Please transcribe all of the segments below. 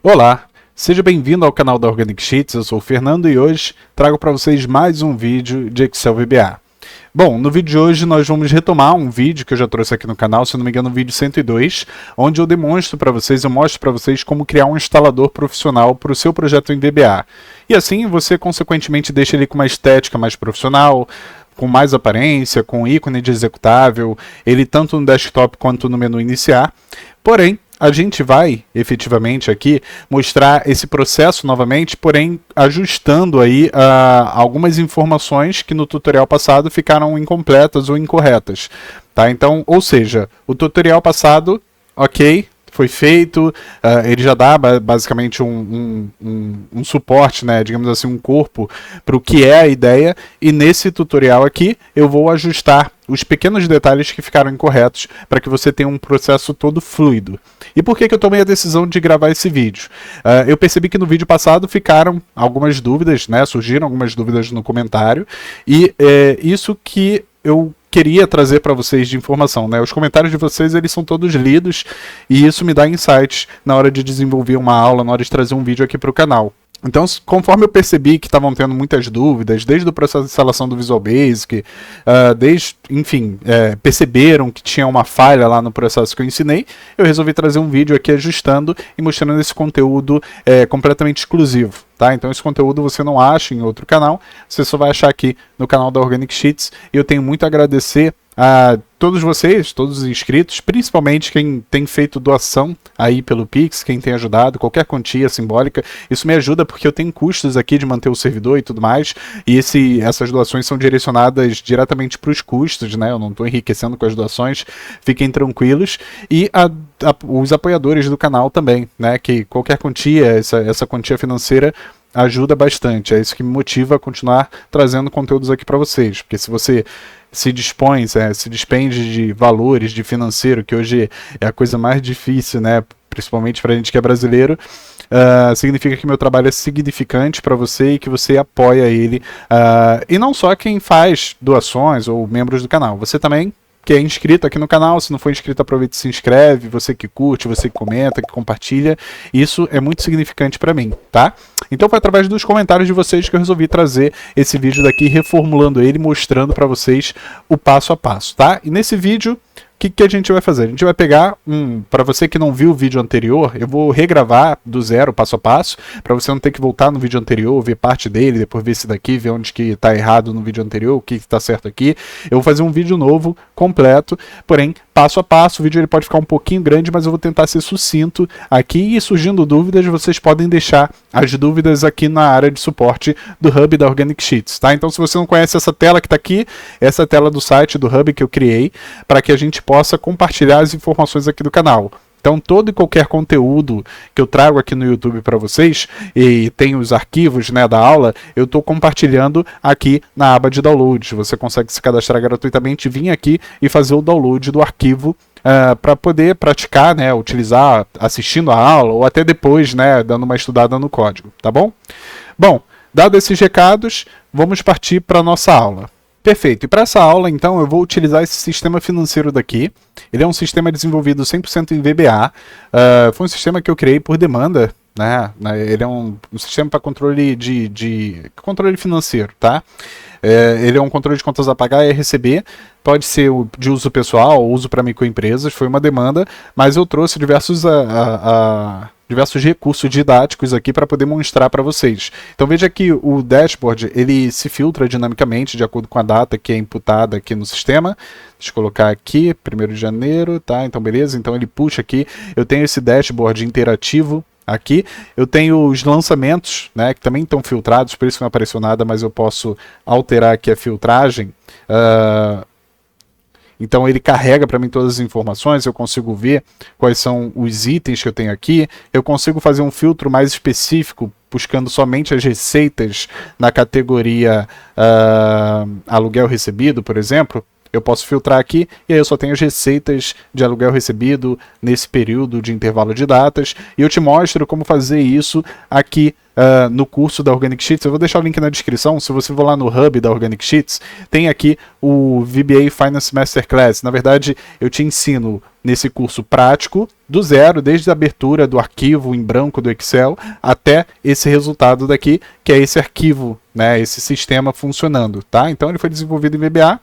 Olá, seja bem-vindo ao canal da Organic Sheets, eu sou o Fernando e hoje trago para vocês mais um vídeo de Excel VBA. Bom, no vídeo de hoje nós vamos retomar um vídeo que eu já trouxe aqui no canal, se não me engano, o vídeo 102, onde eu mostro para vocês como criar um instalador profissional para o seu projeto em VBA. E assim você, consequentemente, deixa ele com uma estética mais profissional, com mais aparência, com ícone de executável, ele tanto no desktop quanto no menu iniciar. Porém, a gente vai, efetivamente, aqui mostrar esse processo novamente, porém ajustando aí algumas informações que no tutorial passado ficaram incompletas ou incorretas. Tá? Então, ou seja, o tutorial passado, ok, foi feito, ele já dá basicamente um suporte, né, digamos assim, um corpo para o que é a ideia, e nesse tutorial aqui eu vou ajustar os pequenos detalhes que ficaram incorretos para que você tenha um processo todo fluido. E por que eu tomei a decisão de gravar esse vídeo? Eu percebi que no vídeo passado ficaram algumas dúvidas, né, surgiram algumas dúvidas no comentário, e isso que eu queria trazer para vocês de informação, né? Os comentários de vocês, eles são todos lidos e isso me dá insights na hora de desenvolver uma aula, na hora de trazer um vídeo aqui para o canal. Então, conforme eu percebi que estavam tendo muitas dúvidas, desde o processo de instalação do Visual Basic, perceberam que tinha uma falha lá no processo que eu ensinei, eu resolvi trazer um vídeo aqui ajustando e mostrando esse conteúdo completamente exclusivo. Tá? Então esse conteúdo você não acha em outro canal, você só vai achar aqui no canal da Organic Sheets, e eu tenho muito a agradecer a todos vocês, todos os inscritos, principalmente quem tem feito doação aí pelo Pix, quem tem ajudado, qualquer quantia simbólica, isso me ajuda porque eu tenho custos aqui de manter o servidor e tudo mais, e essas doações são direcionadas diretamente para os custos, né? Eu não estou enriquecendo com as doações, fiquem tranquilos, e os apoiadores do canal também, né? Que qualquer quantia, essa quantia financeira ajuda bastante, é isso que me motiva a continuar trazendo conteúdos aqui para vocês, porque se você se despende de valores, de financeiro, que hoje é a coisa mais difícil, né, principalmente para a gente que é brasileiro, significa que meu trabalho é significante para você e que você apoia ele, e não só quem faz doações ou membros do canal, você também que é inscrito aqui no canal. Se não for inscrito, aproveita e se inscreve, você que curte, você que comenta, que compartilha, isso é muito significante para mim, tá? Então foi através dos comentários de vocês que eu resolvi trazer esse vídeo daqui, reformulando ele, mostrando para vocês o passo a passo, tá? E nesse vídeo, o que a gente vai fazer? A gente vai pegar, para você que não viu o vídeo anterior, eu vou regravar do zero, passo a passo, para você não ter que voltar no vídeo anterior, ver parte dele, depois ver esse daqui, ver onde que está errado no vídeo anterior, o que está certo aqui. Eu vou fazer um vídeo novo, completo, porém, passo a passo. O vídeo ele pode ficar um pouquinho grande, mas eu vou tentar ser sucinto aqui, e surgindo dúvidas, vocês podem deixar as dúvidas aqui na área de suporte do Hub da Organic Sheets, tá? Então, se você não conhece essa tela que está aqui, essa é a tela do site do Hub que eu criei, para que a gente possa compartilhar as informações aqui do canal. Então, todo e qualquer conteúdo que eu trago aqui no YouTube para vocês, e tem os arquivos, né, da aula, eu estou compartilhando aqui na aba de download. Você consegue se cadastrar gratuitamente, vir aqui e fazer o download do arquivo para poder praticar, né, utilizar assistindo a aula ou até depois, né, dando uma estudada no código, tá bom? Bom, dados esses recados, vamos partir para a nossa aula. Perfeito, e para essa aula então eu vou utilizar esse sistema financeiro daqui. Ele é um sistema desenvolvido 100% em VBA, foi um sistema que eu criei por demanda, né? Ele é um sistema para controle controle financeiro, tá? Ele é um controle de contas a pagar e a receber, pode ser de uso pessoal ou uso para microempresas, foi uma demanda, mas eu trouxe diversos recursos didáticos aqui para poder mostrar para vocês. Então veja que o dashboard ele se filtra dinamicamente de acordo com a data que é imputada aqui no sistema. Deixa eu colocar aqui, 1º de janeiro, tá? Então beleza, então ele puxa aqui, eu tenho esse dashboard interativo. Aqui eu tenho os lançamentos, né, que também estão filtrados, por isso que não apareceu nada, mas eu posso alterar aqui a filtragem. Então ele carrega para mim todas as informações, eu consigo ver quais são os itens que eu tenho aqui, eu consigo fazer um filtro mais específico, buscando somente as receitas na categoria aluguel recebido, por exemplo. Eu posso filtrar aqui e aí eu só tenho as receitas de aluguel recebido nesse período de intervalo de datas, e eu te mostro como fazer isso aqui no curso da Organic Sheets. Eu vou deixar o link na descrição. Se você for lá no Hub da Organic Sheets, tem aqui o VBA Finance Masterclass. Na verdade, eu te ensino nesse curso prático, do zero, desde a abertura do arquivo em branco do Excel até esse resultado daqui, que é esse arquivo, né, esse sistema funcionando, tá? Então ele foi desenvolvido em VBA.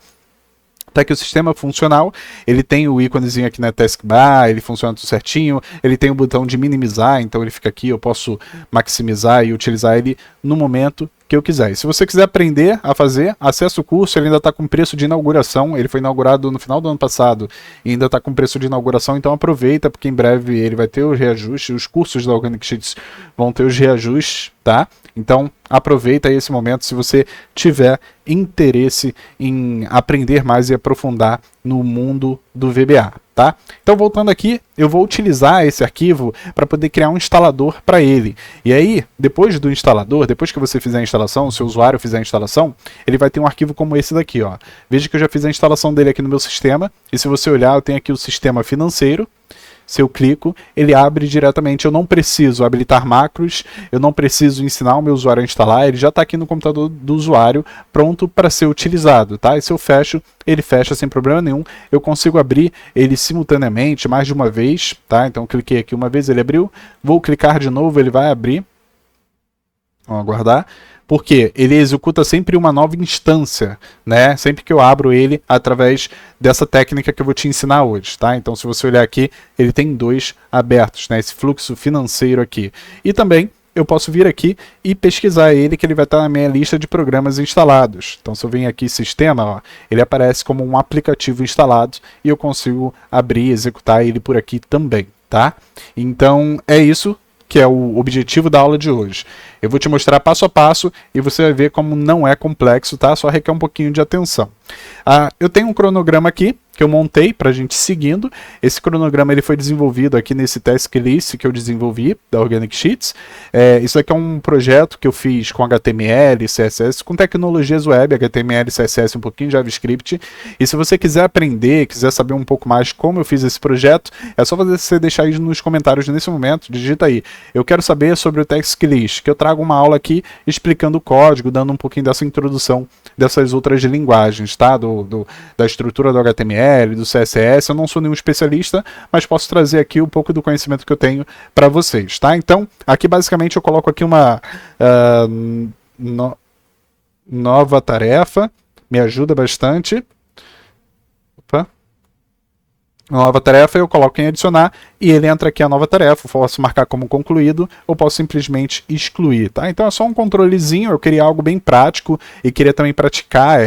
Tá aqui o sistema funcional, ele tem o íconezinho aqui na taskbar, ele funciona tudo certinho, ele tem o botão de minimizar, então ele fica aqui, eu posso maximizar e utilizar ele no momento que eu quiser. E se você quiser aprender a fazer, acesse o curso, ele ainda está com preço de inauguração, ele foi inaugurado no final do ano passado e ainda está com preço de inauguração, então aproveita, porque em breve ele vai ter os reajustes, os cursos da Organic Sheets vão ter os reajustes, tá? Então aproveita aí esse momento se você tiver interesse em aprender mais e aprofundar no mundo do VBA, tá? Então voltando aqui, eu vou utilizar esse arquivo para poder criar um instalador para ele. E aí, depois do instalador, depois que você fizer a instalação, o seu usuário fizer a instalação, ele vai ter um arquivo como esse daqui, ó. Veja que eu já fiz a instalação dele aqui no meu sistema, e se você olhar, eu tenho aqui o sistema financeiro. Se eu clico, ele abre diretamente, eu não preciso habilitar macros, eu não preciso ensinar o meu usuário a instalar, ele já está aqui no computador do usuário, pronto para ser utilizado, tá? E se eu fecho, ele fecha sem problema nenhum, eu consigo abrir ele simultaneamente, mais de uma vez, tá? Então eu cliquei aqui uma vez, ele abriu, vou clicar de novo, ele vai abrir, vamos aguardar. Porque ele executa sempre uma nova instância, né? Sempre que eu abro ele através dessa técnica que eu vou te ensinar hoje, tá? Então, se você olhar aqui, ele tem dois abertos, né? Esse fluxo financeiro aqui. E também eu posso vir aqui e pesquisar ele, que ele vai estar na minha lista de programas instalados. Então, se eu venho aqui sistema, ó, ele aparece como um aplicativo instalado e eu consigo abrir e executar ele por aqui também, tá? Então, é isso que é o objetivo da aula de hoje. Eu vou te mostrar passo a passo e você vai ver como não é complexo, tá? Só requer um pouquinho de atenção. Eu tenho um cronograma aqui que eu montei para a gente seguindo. Esse cronograma ele foi desenvolvido aqui nesse task list que eu desenvolvi da Organic Sheets. Isso aqui é um projeto que eu fiz com HTML, CSS, com tecnologias web, HTML, CSS, um pouquinho de JavaScript. E se você quiser aprender, quiser saber um pouco mais como eu fiz esse projeto, é só você deixar aí nos comentários nesse momento, digita aí, eu quero saber sobre o task list, que eu trago uma aula aqui explicando o código, dando um pouquinho dessa introdução dessas outras linguagens, tá? Da estrutura do HTML, do CSS, eu não sou nenhum especialista, mas posso trazer aqui um pouco do conhecimento que eu tenho para vocês, tá? Então, aqui basicamente eu coloco aqui uma nova tarefa, me ajuda bastante. Opa. Nova tarefa, eu coloco em adicionar e ele entra aqui a nova tarefa, eu posso marcar como concluído ou posso simplesmente excluir, tá? Então é só um controlezinho, eu queria algo bem prático e queria também praticar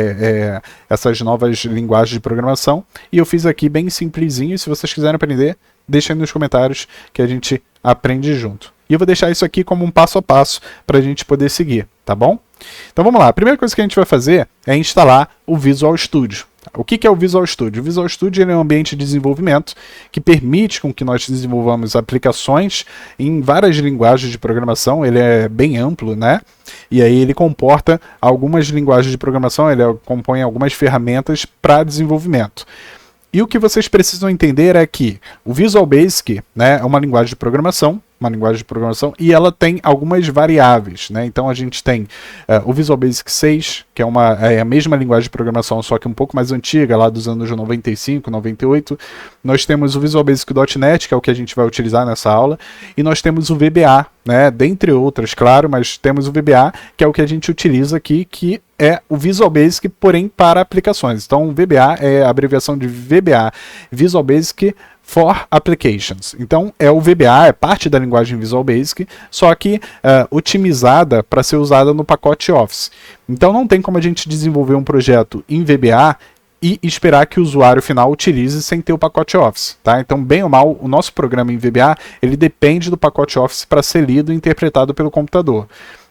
essas novas linguagens de programação e eu fiz aqui bem simplesinho, e se vocês quiserem aprender, deixem aí nos comentários que a gente aprende junto. E eu vou deixar isso aqui como um passo a passo para a gente poder seguir, tá bom? Então vamos lá, a primeira coisa que a gente vai fazer é instalar o Visual Studio. O que é o Visual Studio? O Visual Studio ele é um ambiente de desenvolvimento que permite com que nós desenvolvamos aplicações em várias linguagens de programação, ele é bem amplo, né? E aí ele comporta algumas linguagens de programação, ele compõe algumas ferramentas para desenvolvimento. E o que vocês precisam entender é que o Visual Basic, né, é uma linguagem de programação, e ela tem algumas variáveis, né? Então a gente tem o Visual Basic 6, que é a mesma linguagem de programação, só que um pouco mais antiga, lá dos anos 95, 98. Nós temos o Visual Basic .NET, que é o que a gente vai utilizar nessa aula, e nós temos o VBA, né? Dentre outras, claro, mas temos o VBA, que é o que a gente utiliza aqui, que é o Visual Basic, porém para aplicações. Então o VBA é a abreviação de VBA, Visual Basic for Applications. Então é o VBA, é parte da linguagem Visual Basic, só que otimizada para ser usada no pacote Office. Então não tem como a gente desenvolver um projeto em VBA e esperar que o usuário final utilize sem ter o pacote Office, tá? Então, bem ou mal, o nosso programa em VBA, ele depende do pacote Office para ser lido e interpretado pelo computador.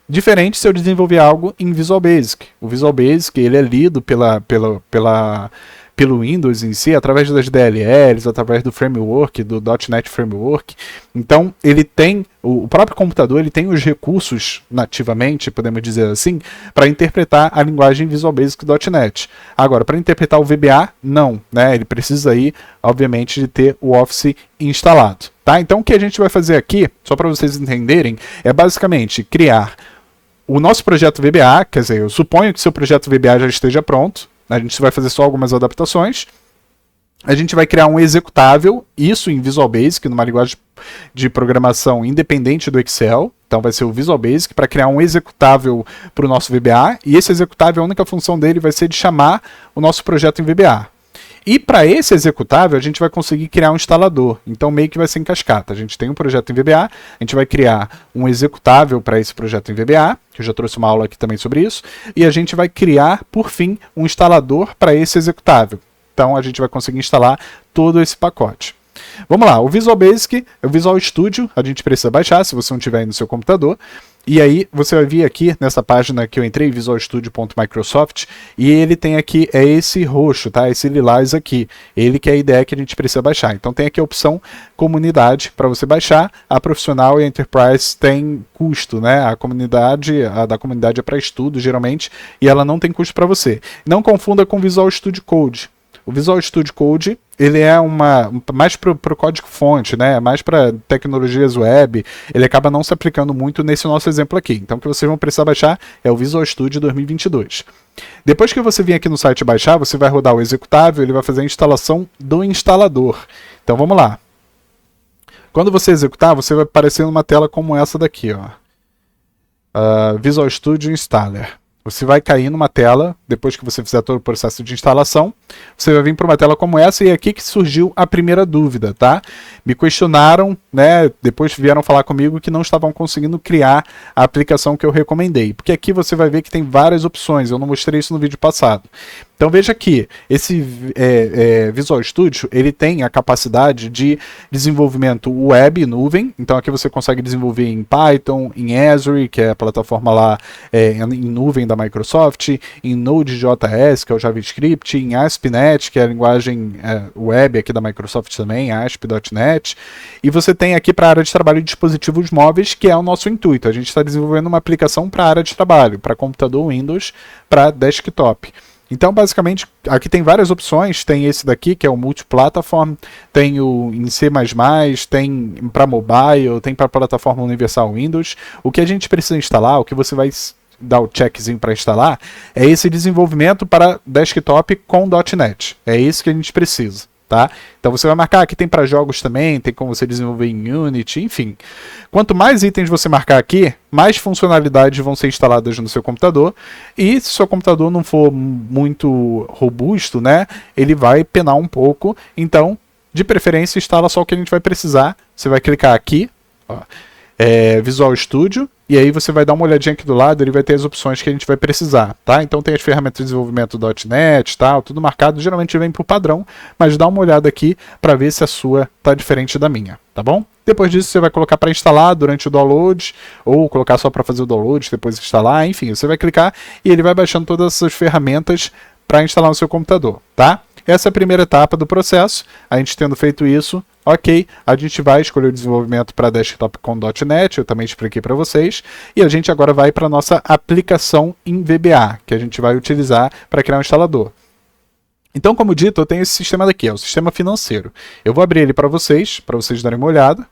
Diferente se eu desenvolver algo em Visual Basic. O Visual Basic, ele é lido pelo Windows em si, através das DLLs, através do framework, do .NET Framework. Então, ele tem, o próprio computador, ele tem os recursos nativamente, podemos dizer assim, para interpretar a linguagem Visual Basic .NET. Agora, para interpretar o VBA, não, né? Ele precisa aí, obviamente, de ter o Office instalado, tá? Então, o que a gente vai fazer aqui, só para vocês entenderem, é basicamente criar o nosso projeto VBA, quer dizer, eu suponho que seu projeto VBA já esteja pronto, a gente vai fazer só algumas adaptações. A gente vai criar um executável, isso em Visual Basic, numa linguagem de programação independente do Excel. Então vai ser o Visual Basic para criar um executável para o nosso VBA. E esse executável, a única função dele vai ser de chamar o nosso projeto em VBA. E para esse executável, a gente vai conseguir criar um instalador. Então meio que vai ser em cascata. A gente tem um projeto em VBA, a gente vai criar um executável para esse projeto em VBA, que eu já trouxe uma aula aqui também sobre isso. E a gente vai criar, por fim, um instalador para esse executável. Então a gente vai conseguir instalar todo esse pacote. Vamos lá, o Visual Basic, o Visual Studio, a gente precisa baixar se você não tiver aí no seu computador. E aí você vai vir aqui nessa página que eu entrei, visualstudio.microsoft, e ele tem aqui, é esse roxo, tá? Esse lilás aqui. Ele que é a ideia que a gente precisa baixar. Então tem aqui a opção comunidade para você baixar. A profissional e a enterprise tem custo, né? A da comunidade é para estudo, geralmente, e ela não tem custo para você. Não confunda com o Visual Studio Code. O Visual Studio Code, ele é mais para o código-fonte, né? Mais para tecnologias web, ele acaba não se aplicando muito nesse nosso exemplo aqui. Então o que vocês vão precisar baixar é o Visual Studio 2022. Depois que você vir aqui no site baixar, você vai rodar o executável, ele vai fazer a instalação do instalador. Então vamos lá. Quando você executar, você vai aparecer numa tela como essa daqui, ó. Visual Studio Installer. Você vai cair numa tela, depois que você fizer todo o processo de instalação, você vai vir para uma tela como essa, e é aqui que surgiu a primeira dúvida, tá? Me questionaram, né, depois vieram falar comigo que não estavam conseguindo criar a aplicação que eu recomendei, porque aqui você vai ver que tem várias opções, eu não mostrei isso no vídeo passado. Então veja que esse Visual Studio, ele tem a capacidade de desenvolvimento web, nuvem, então aqui você consegue desenvolver em Python, em Azure, que é a plataforma lá em nuvem da Microsoft, em Node.js, que é o JavaScript, em ASP.NET, que é a linguagem web aqui da Microsoft também, ASP.NET, e você tem aqui para a área de trabalho de dispositivos móveis, que é o nosso intuito. A gente está desenvolvendo uma aplicação para a área de trabalho, para computador Windows, para desktop. Então, basicamente, aqui tem várias opções, tem esse daqui, que é o Multiplatform, tem o em C++, tem para mobile, tem para plataforma universal Windows. O que a gente precisa instalar, o que você vai dar o checkzinho para instalar, é esse desenvolvimento para desktop com .NET. É isso que a gente precisa. Tá? Então você vai marcar, aqui tem para jogos também, tem como você desenvolver em Unity, enfim. Quanto mais itens você marcar aqui, mais funcionalidades vão ser instaladas no seu computador, e se o seu computador não for muito robusto, né, ele vai penar um pouco. Então, de preferência, instala só o que a gente vai precisar. Você vai clicar aqui, ó, Visual Studio, e aí você vai dar uma olhadinha aqui do lado, ele vai ter as opções que a gente vai precisar, tá? Então tem as ferramentas de desenvolvimento .NET, tal, tudo marcado, geralmente vem por padrão, mas dá uma olhada aqui para ver se a sua tá diferente da minha, tá bom? Depois disso você vai colocar para instalar durante o download, ou colocar só para fazer o download, depois instalar, enfim, você vai clicar e ele vai baixando todas essas ferramentas para instalar no seu computador, tá? Essa é a primeira etapa do processo. A gente tendo feito isso, ok, a gente vai escolher o desenvolvimento para desktop com .NET, eu também expliquei para vocês, e a gente agora vai para a nossa aplicação em VBA, que a gente vai utilizar para criar um instalador. Então, como dito, eu tenho esse sistema daqui, é o sistema financeiro. Eu vou abrir ele para vocês darem uma olhada,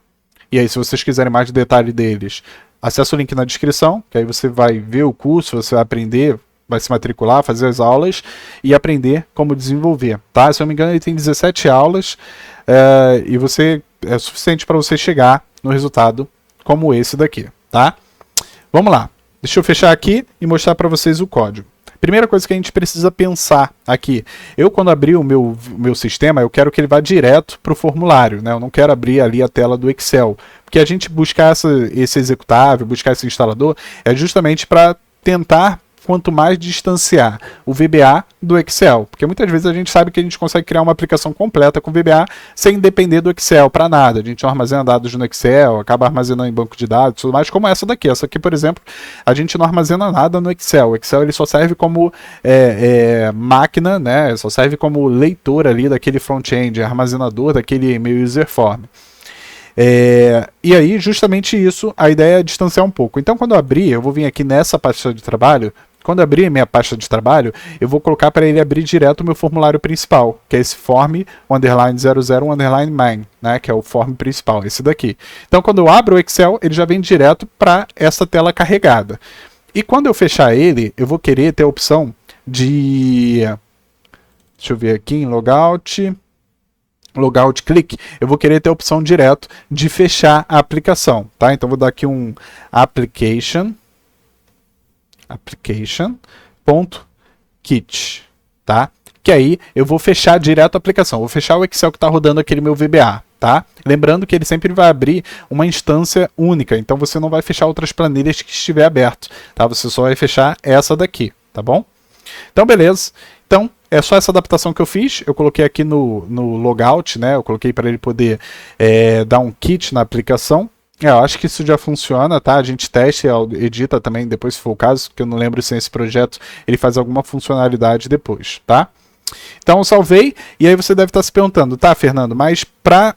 e aí se vocês quiserem mais detalhe deles, acesse o link na descrição, que aí você vai ver o curso, você vai aprender, vai se matricular, fazer as aulas e aprender como desenvolver, tá? Se eu não me engano, ele tem 17 aulas e é suficiente para você chegar no resultado como esse daqui, tá? Vamos lá. Deixa eu fechar aqui e mostrar para vocês o código. Primeira coisa que a gente precisa pensar aqui. Eu, quando abrir o meu sistema, eu quero que ele vá direto para o formulário, né? Eu não quero abrir ali a tela do Excel. Porque a gente buscar esse executável, buscar esse instalador, é justamente para tentar quanto mais distanciar o VBA do Excel, porque muitas vezes a gente sabe que a gente consegue criar uma aplicação completa com VBA sem depender do Excel para nada. A gente não armazena dados no Excel, acaba armazenando em banco de dados, tudo mais, como essa daqui. Essa aqui, por exemplo, a gente não armazena nada no Excel. O Excel ele só serve como máquina, né? Só serve como leitor ali daquele front-end, armazenador daquele e-mail user form. E aí, justamente isso, a ideia é distanciar um pouco. Então, quando eu abrir, eu vou vir aqui nessa pasta de trabalho. Quando eu abrir minha pasta de trabalho, eu vou colocar para ele abrir direto o meu formulário principal, que é esse form_00_mine, né, que é o form principal, esse daqui. Então, quando eu abro o Excel, ele já vem direto para essa tela carregada. E quando eu fechar ele, eu vou querer ter a opção de... Deixa eu ver aqui em Logout... logout click, eu vou querer ter a opção direto de fechar a aplicação, tá? Então vou dar aqui um application.kit, tá? Que aí eu vou fechar direto a aplicação, vou fechar o Excel que está rodando aquele meu VBA, tá? Lembrando que ele sempre vai abrir uma instância única, então você não vai fechar outras planilhas que estiver aberto, tá? Você só vai fechar essa daqui, tá bom? Então, beleza. Então, é só essa adaptação que eu fiz. Eu coloquei aqui no logout, né? Eu coloquei para ele poder dar um kit na aplicação. Eu acho que isso já funciona, tá? A gente testa e edita também depois, se for o caso, porque eu não lembro se esse projeto ele faz alguma funcionalidade depois, tá? Então, eu salvei. E aí você deve estar se perguntando, tá, Fernando, mas para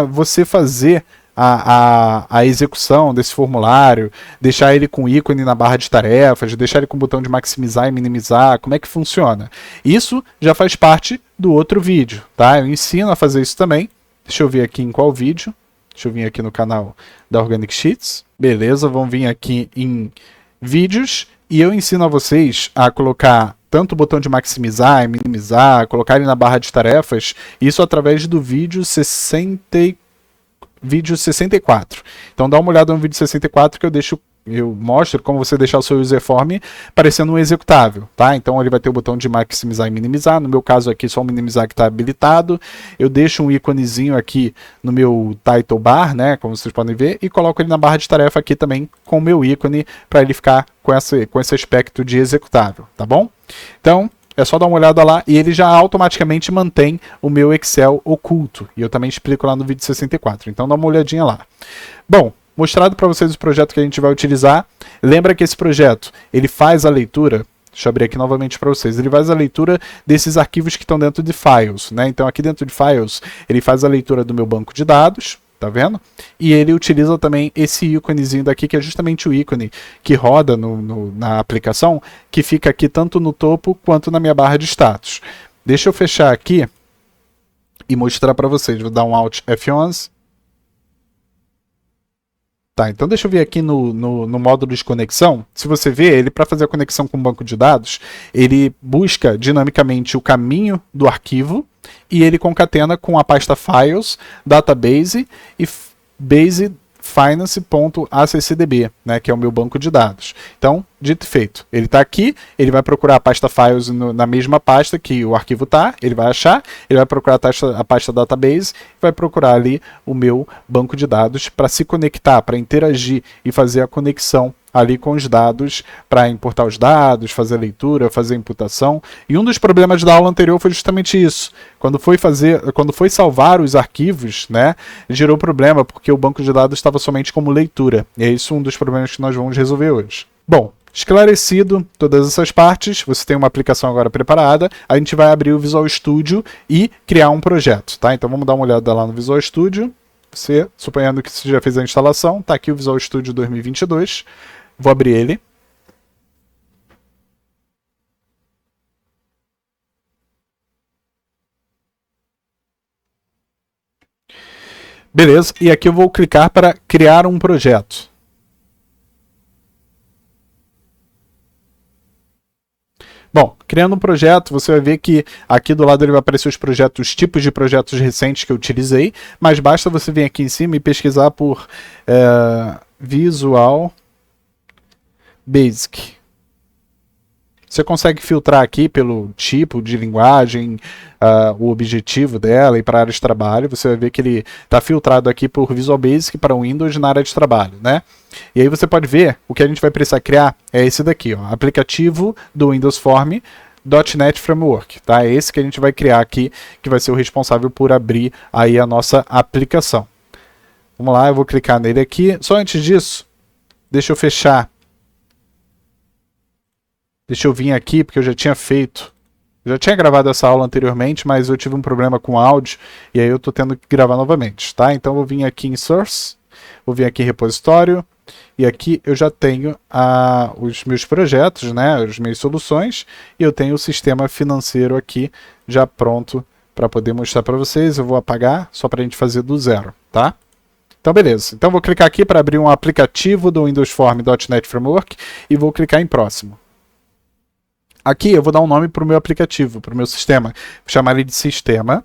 você fazer a execução desse formulário, deixar ele com ícone na barra de tarefas, deixar ele com o botão de maximizar e minimizar, como é que funciona? Isso já faz parte do outro vídeo, tá? Eu ensino a fazer isso também. Deixa eu ver aqui em qual vídeo. Deixa eu vir aqui no canal da Organic Sheets. Beleza, vamos vir aqui em vídeos e eu ensino a vocês a colocar tanto o botão de maximizar e minimizar, colocar ele na barra de tarefas, isso através do vídeo 64. Então dá uma olhada no vídeo 64 que eu mostro como você deixar o seu userform parecendo um executável, tá? Então ele vai ter o botão de maximizar e minimizar. No meu caso aqui só o minimizar que está habilitado. Eu deixo um íconezinho aqui no meu title bar, né? Como vocês podem ver, e coloco ele na barra de tarefa aqui também com o meu ícone para ele ficar com esse aspecto de executável, tá bom? Então é só dar uma olhada lá e ele já automaticamente mantém o meu Excel oculto. E eu também explico lá no vídeo 64. Então dá uma olhadinha lá. Bom, mostrado para vocês o projeto que a gente vai utilizar. Lembra que esse projeto, ele faz a leitura, deixa eu abrir aqui novamente para vocês, ele faz a leitura desses arquivos que estão dentro de files, né? Então aqui dentro de files, ele faz a leitura do meu banco de dados, tá vendo? E ele utiliza também esse íconezinho daqui, que é justamente o ícone que roda na aplicação, que fica aqui tanto no topo quanto na minha barra de status. Deixa eu fechar aqui e mostrar para vocês. Vou dar um Alt F11. Tá, então deixa eu ver aqui no módulo de conexão. Se você vê, ele para fazer a conexão com o banco de dados, ele busca dinamicamente o caminho do arquivo e ele concatena com a pasta files, database e base finance.accdb, né, que é o meu banco de dados. Então, dito e feito, ele está aqui, ele vai procurar a pasta files na mesma pasta que o arquivo está, ele vai achar, ele vai procurar a pasta database, vai procurar ali o meu banco de dados para se conectar, para interagir e fazer a conexão ali com os dados, para importar os dados, fazer a leitura, fazer a imputação. E um dos problemas da aula anterior foi justamente isso. Quando foi salvar os arquivos, né, gerou problema, porque o banco de dados estava somente como leitura. E é isso um dos problemas que nós vamos resolver hoje. Bom, esclarecido todas essas partes, você tem uma aplicação agora preparada, a gente vai abrir o Visual Studio e criar um projeto, tá? Então vamos dar uma olhada lá no Visual Studio. Você, suponhando que você já fez a instalação, está aqui o Visual Studio 2022. Vou abrir ele. Beleza, e aqui eu vou clicar para criar um projeto. Bom, criando um projeto, você vai ver que aqui do lado ele vai aparecer os tipos de projetos recentes que eu utilizei, mas basta você vir aqui em cima e pesquisar por Visual Basic. Você consegue filtrar aqui pelo tipo de linguagem, o objetivo dela e para a área de trabalho. Você vai ver que ele está filtrado aqui por Visual Basic para o Windows na área de trabalho, né? E aí você pode ver, o que a gente vai precisar criar é esse daqui, ó, aplicativo do Windows Form .NET Framework, tá? É esse que a gente vai criar aqui, que vai ser o responsável por abrir aí a nossa aplicação. Vamos lá, eu vou clicar nele aqui. Só antes disso, deixa eu fechar. Deixa eu vir aqui, porque eu já tinha feito. Eu já tinha gravado essa aula anteriormente, mas eu tive um problema com o áudio, e aí eu estou tendo que gravar novamente, tá? Então eu vou vir aqui em Source, vou vir aqui em Repositório, e aqui eu já tenho os meus projetos, né, as minhas soluções, e eu tenho o sistema financeiro aqui já pronto para poder mostrar para vocês. Eu vou apagar, só para a gente fazer do zero, tá? Então beleza, então eu vou clicar aqui para abrir um aplicativo do Windows Form .NET Framework, e vou clicar em próximo. Aqui eu vou dar um nome para o meu aplicativo, para o meu sistema. Vou chamar ele de Sistema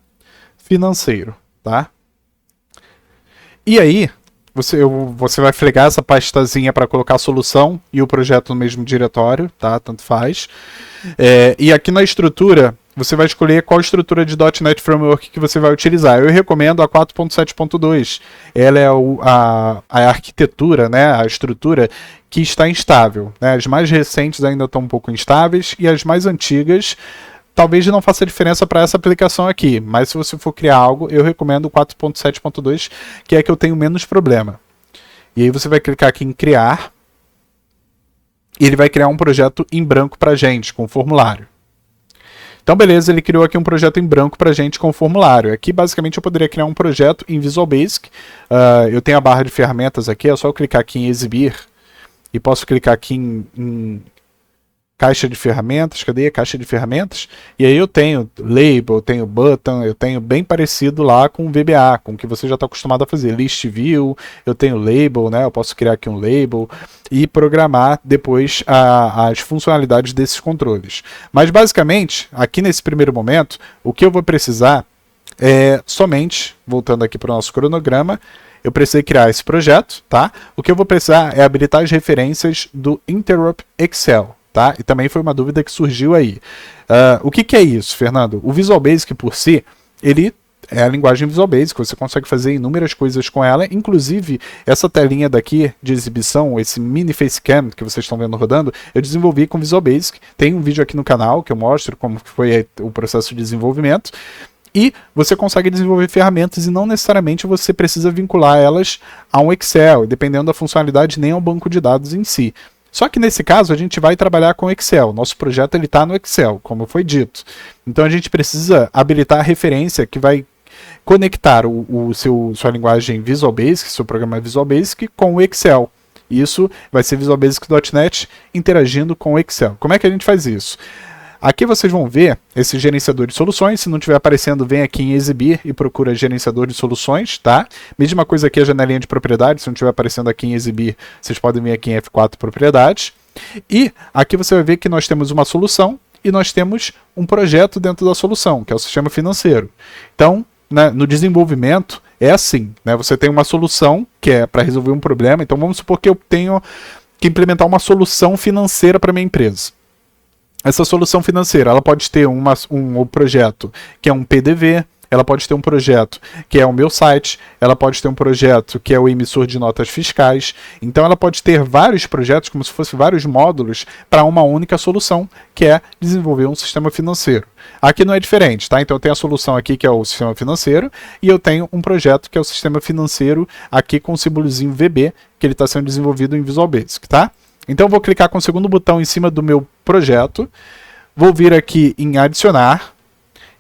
financeiro, tá? E aí, você vai fregar essa pastazinha para colocar a solução e o projeto no mesmo diretório, tá? Tanto faz. E aqui na estrutura, você vai escolher qual estrutura de .NET Framework que você vai utilizar. Eu recomendo a 4.7.2. Ela é a arquitetura, né, a estrutura que está instável, né? As mais recentes ainda estão um pouco instáveis e as mais antigas talvez não faça diferença para essa aplicação aqui, mas se você for criar algo, eu recomendo o 4.7.2, que é que eu tenho menos problema. E aí você vai clicar aqui em criar, e ele vai criar um projeto em branco para gente, com formulário. Então beleza, ele criou aqui um projeto em branco para gente com formulário. Aqui basicamente eu poderia criar um projeto em Visual Basic. Eu tenho a barra de ferramentas aqui, é só eu clicar aqui em exibir, e posso clicar aqui em caixa de ferramentas, cadê a caixa de ferramentas? E aí eu tenho label, eu tenho button, eu tenho bem parecido lá com o VBA, com o que você já está acostumado a fazer. List view, eu tenho label, né? Eu posso criar aqui um label e programar depois as funcionalidades desses controles. Mas basicamente, aqui nesse primeiro momento, o que eu vou precisar é somente, voltando aqui para o nosso cronograma, eu precisei criar esse projeto, tá? O que eu vou precisar é habilitar as referências do Interop Excel. Tá? E também foi uma dúvida que surgiu aí. O que é isso, Fernando? O Visual Basic por si, ele é a linguagem Visual Basic, você consegue fazer inúmeras coisas com ela, inclusive essa telinha daqui de exibição, esse mini facecam que vocês estão vendo rodando, eu desenvolvi com Visual Basic. Tem um vídeo aqui no canal que eu mostro como foi o processo de desenvolvimento. E você consegue desenvolver ferramentas e não necessariamente você precisa vincular elas a um Excel, dependendo da funcionalidade, nem ao banco de dados em si. Só que nesse caso a gente vai trabalhar com Excel. Nosso projeto está no Excel, como foi dito. Então a gente precisa habilitar a referência que vai conectar sua linguagem Visual Basic, seu programa Visual Basic, com o Excel. Isso vai ser Visual Basic.NET interagindo com o Excel. Como é que a gente faz isso? Aqui vocês vão ver esse gerenciador de soluções. Se não estiver aparecendo, vem aqui em exibir e procura gerenciador de soluções, tá? Mesma coisa aqui a janelinha de propriedades. Se não estiver aparecendo aqui em exibir, vocês podem vir aqui em F4 propriedades. E aqui você vai ver que nós temos uma solução e nós temos um projeto dentro da solução, que é o sistema financeiro. Então, né, no desenvolvimento é assim, né? Você tem uma solução que é para resolver um problema. Então vamos supor que eu tenho que implementar uma solução financeira para minha empresa. Essa solução financeira, ela pode ter um projeto que é um PDV, ela pode ter um projeto que é o meu site, ela pode ter um projeto que é o emissor de notas fiscais. Então ela pode ter vários projetos, como se fossem vários módulos, para uma única solução, que é desenvolver um sistema financeiro. Aqui não é diferente, tá? Então eu tenho a solução aqui que é o sistema financeiro, e eu tenho um projeto que é o sistema financeiro aqui com o símbolozinho VB, que ele está sendo desenvolvido em Visual Basic, tá? Então eu vou clicar com o segundo botão em cima do meu projeto, vou vir aqui em adicionar,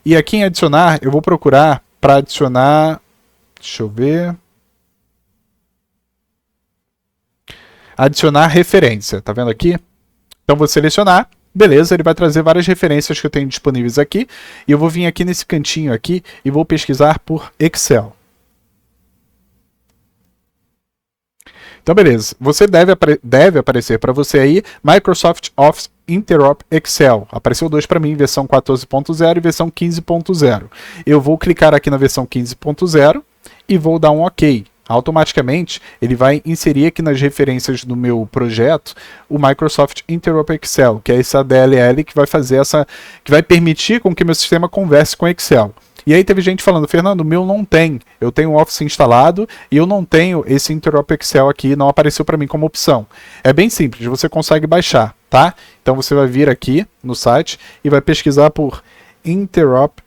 e aqui em adicionar eu vou procurar para adicionar, deixa eu ver, adicionar referência, tá vendo aqui? Então vou selecionar, beleza, ele vai trazer várias referências que eu tenho disponíveis aqui, e eu vou vir aqui nesse cantinho aqui e vou pesquisar por Excel. Então, beleza. Você deve aparecer para você aí Microsoft Office Interop Excel. Apareceu 2 para mim, versão 14.0 e versão 15.0. Eu vou clicar aqui na versão 15.0 e vou dar um OK. Automaticamente, ele vai inserir aqui nas referências do meu projeto o Microsoft Interop Excel, que é essa DLL que vai fazer que vai permitir com que meu sistema converse com Excel. E aí teve gente falando, Fernando, o meu não tem. Eu tenho o Office instalado e eu não tenho esse Interop Excel aqui, não apareceu para mim como opção. É bem simples, você consegue baixar, tá? Então você vai vir aqui no site e vai pesquisar por Interop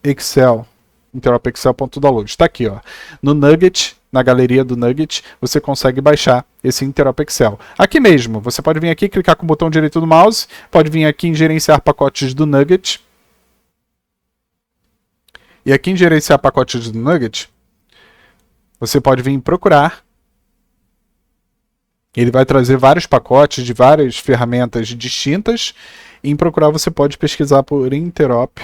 Excel. Interopexcel.download. Está aqui, ó. No Nugget, na galeria do Nugget, você consegue baixar esse Interop Excel. Aqui mesmo, você pode vir aqui, clicar com o botão direito do mouse, pode vir aqui em gerenciar pacotes do Nugget. E aqui em gerenciar pacotes do Nugget, você pode vir em procurar. Ele vai trazer vários pacotes de várias ferramentas distintas. E em procurar você pode pesquisar por Interop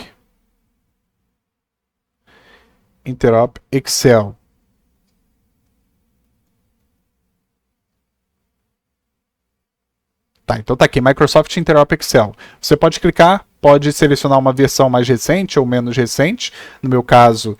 Excel. Tá, então tá aqui, Microsoft Interop Excel. Você pode clicar, pode selecionar uma versão mais recente ou menos recente. No meu caso,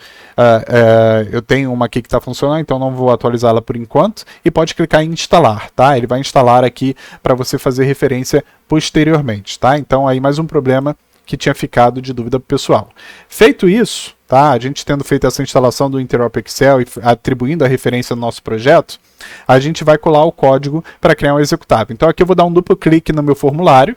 eu tenho uma aqui que está funcionando, então não vou atualizá-la por enquanto. E pode clicar em instalar, tá? Ele vai instalar aqui para você fazer referência posteriormente, tá? Então aí mais um problema que tinha ficado de dúvida pro pessoal. Feito isso, tá? A gente tendo feito essa instalação do Interop Excel e atribuindo a referência no nosso projeto, a gente vai colar o código para criar um executável. Então aqui eu vou dar um duplo clique no meu formulário.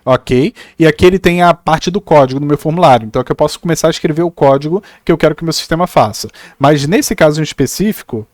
Ok, e aqui ele tem a parte do código no meu formulário, então aqui eu posso começar a escrever o código que eu quero que o meu sistema faça. Mas nesse caso em específico,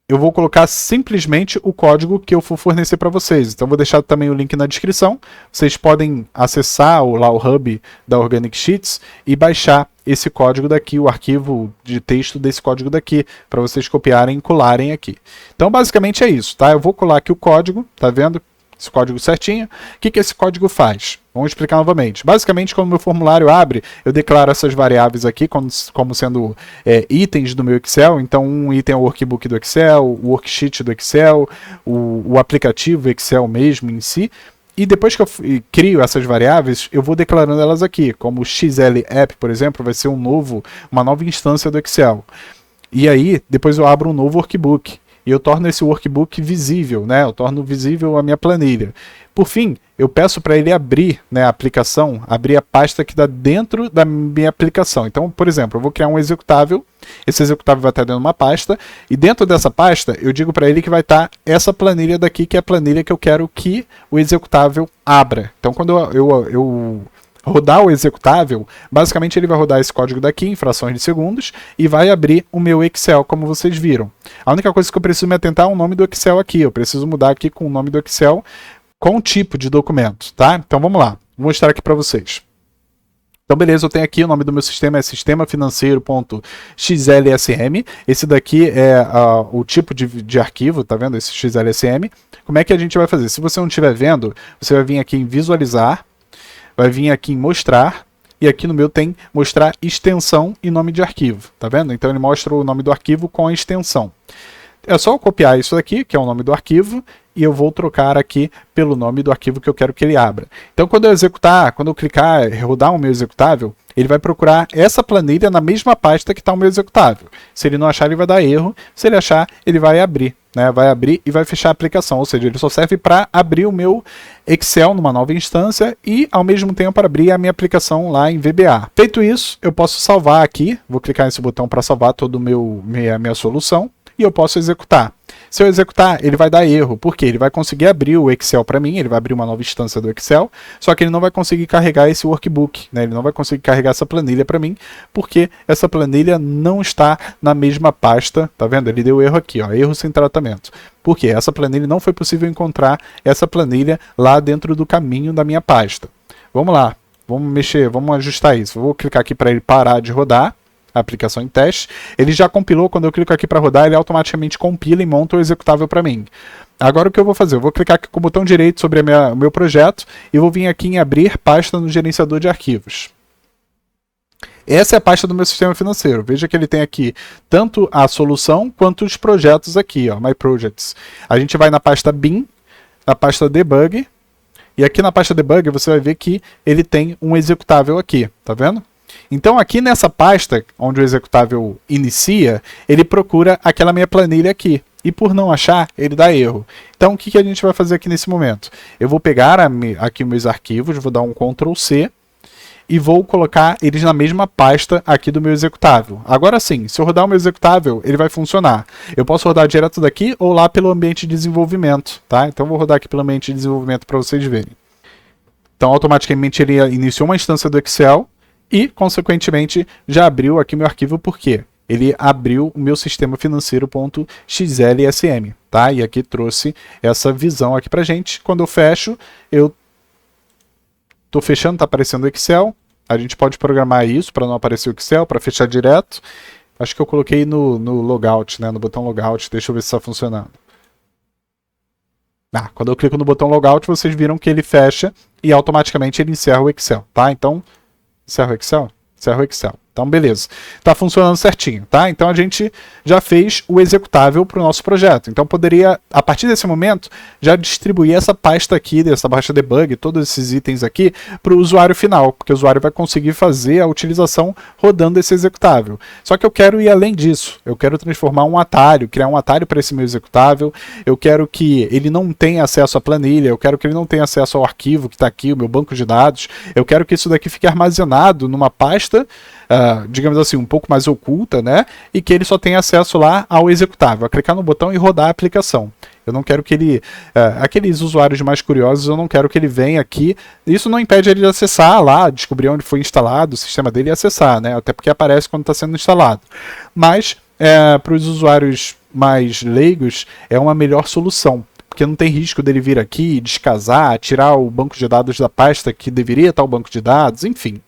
eu vou colocar simplesmente o código que eu for fornecer para vocês. Então vou deixar também o link na descrição. Vocês podem acessar lá o hub da Organic Sheets e baixar esse código daqui, o arquivo de texto desse código daqui, para vocês copiarem e colarem aqui. Então basicamente é isso, tá? Eu vou colar aqui o código, tá vendo? Esse código certinho. O que esse código faz? Vamos explicar novamente. Basicamente, quando o meu formulário abre, eu declaro essas variáveis aqui como sendo itens do meu Excel. Então, um item é o workbook do Excel, o worksheet do Excel, o aplicativo Excel mesmo em si. E depois que eu crio essas variáveis, eu vou declarando elas aqui, como o XL App, por exemplo, vai ser uma nova instância do Excel. E aí, depois eu abro um novo workbook. E eu torno esse workbook visível, né? Eu torno visível a minha planilha. Por fim, eu peço para ele abrir, né, a aplicação, abrir a pasta que está dentro da minha aplicação. Então, por exemplo, eu vou criar um executável, esse executável vai estar dentro de uma pasta, e dentro dessa pasta eu digo para ele que vai estar essa planilha daqui, que é a planilha que eu quero que o executável abra. Então, quando eu rodar o executável, basicamente ele vai rodar esse código daqui em frações de segundos e vai abrir o meu Excel, como vocês viram. A única coisa que eu preciso me atentar é o nome do Excel aqui. Eu preciso mudar aqui com o nome do Excel com o tipo de documento, tá? Então vamos lá, vou mostrar aqui para vocês. Então beleza, eu tenho aqui o nome do meu sistema, é sistemafinanceiro.xlsm. Esse daqui é o tipo de arquivo, tá vendo? Esse XLSM. Como é que a gente vai fazer? Se você não estiver vendo, você vai vir aqui em visualizar, vai vir aqui em mostrar, e aqui no meu tem mostrar extensão e nome de arquivo, tá vendo? Então ele mostra o nome do arquivo com a extensão. É só eu copiar isso aqui, que é o nome do arquivo, e eu vou trocar aqui pelo nome do arquivo que eu quero que ele abra. Então quando eu executar, quando eu clicar e rodar o meu executável, ele vai procurar essa planilha na mesma pasta que está o meu executável. Se ele não achar, ele vai dar erro. Se ele achar, ele vai abrir, né? Vai abrir e vai fechar a aplicação. Ou seja, ele só serve para abrir o meu Excel numa nova instância e, ao mesmo tempo, para abrir a minha aplicação lá em VBA. Feito isso, eu posso salvar aqui. Vou clicar nesse botão para salvar toda a minha solução. E eu posso executar. Se eu executar, ele vai dar erro, porque ele vai conseguir abrir o Excel para mim, ele vai abrir uma nova instância do Excel, só que ele não vai conseguir carregar esse workbook, né? Ele não vai conseguir carregar essa planilha para mim, porque essa planilha não está na mesma pasta, tá vendo? Ele deu erro aqui, ó, erro sem tratamento. Por quê? Essa planilha não foi possível encontrar essa planilha lá dentro do caminho da minha pasta. Vamos lá, vamos mexer, vamos ajustar isso. Eu vou clicar aqui para ele parar de rodar a aplicação em teste. Ele já compilou, quando eu clico aqui para rodar, ele automaticamente compila e monta o executável para mim. Agora o que eu vou fazer? Eu vou clicar aqui com o botão direito sobre o meu projeto e vou vir aqui em abrir pasta no gerenciador de arquivos. Essa é a pasta do meu sistema financeiro. Veja que ele tem aqui tanto a solução quanto os projetos aqui, ó, My Projects. A gente vai na pasta bin, na pasta debug, e aqui na pasta debug você vai ver que ele tem um executável aqui, tá vendo? Então aqui nessa pasta, onde o executável inicia, ele procura aquela minha planilha aqui. E por não achar, ele dá erro. Então o que a gente vai fazer aqui nesse momento? Eu vou pegar aqui meus arquivos, vou dar um Ctrl C e vou colocar eles na mesma pasta aqui do meu executável. Agora sim, se eu rodar o meu executável, ele vai funcionar. Eu posso rodar direto daqui ou lá pelo ambiente de desenvolvimento, tá? Então eu vou rodar aqui pelo ambiente de desenvolvimento para vocês verem. Então automaticamente ele iniciou uma instância do Excel e, consequentemente, já abriu aqui meu arquivo, por quê? Ele abriu o meu sistema financeiro.xlsm, tá? E aqui trouxe essa visão aqui pra gente. Quando eu fecho, eu tô fechando, tá aparecendo o Excel. A gente pode programar isso para não aparecer o Excel, para fechar direto. Acho que eu coloquei no logout, né? No botão logout. Deixa eu ver se está funcionando. Quando eu clico no botão logout, vocês viram que ele fecha e automaticamente ele encerra o Excel, tá? Então, encerra o Excel? Encerra o Excel. Então, beleza. Está funcionando certinho, tá? Então, a gente já fez o executável para o nosso projeto. Então, poderia, a partir desse momento, já distribuir essa pasta aqui, dessa pasta debug, todos esses itens aqui, para o usuário final, porque o usuário vai conseguir fazer a utilização rodando esse executável. Só que eu quero ir além disso. Eu quero transformar um atalho, criar um atalho para esse meu executável. Eu quero que ele não tenha acesso à planilha, eu quero que ele não tenha acesso ao arquivo que está aqui, o meu banco de dados. Eu quero que isso daqui fique armazenado numa pasta, digamos assim, um pouco mais oculta, né? E que ele só tenha acesso lá ao executável, a clicar no botão e rodar a aplicação. Eu não quero que ele, aqueles usuários mais curiosos, eu não quero que ele venha aqui. Isso não impede ele de acessar lá, descobrir onde foi instalado o sistema dele e acessar, né? Até porque aparece quando está sendo instalado. Mas, para os usuários mais leigos, é uma melhor solução. Porque não tem risco dele vir aqui, descasar, tirar o banco de dados da pasta que deveria estar o banco de dados, enfim.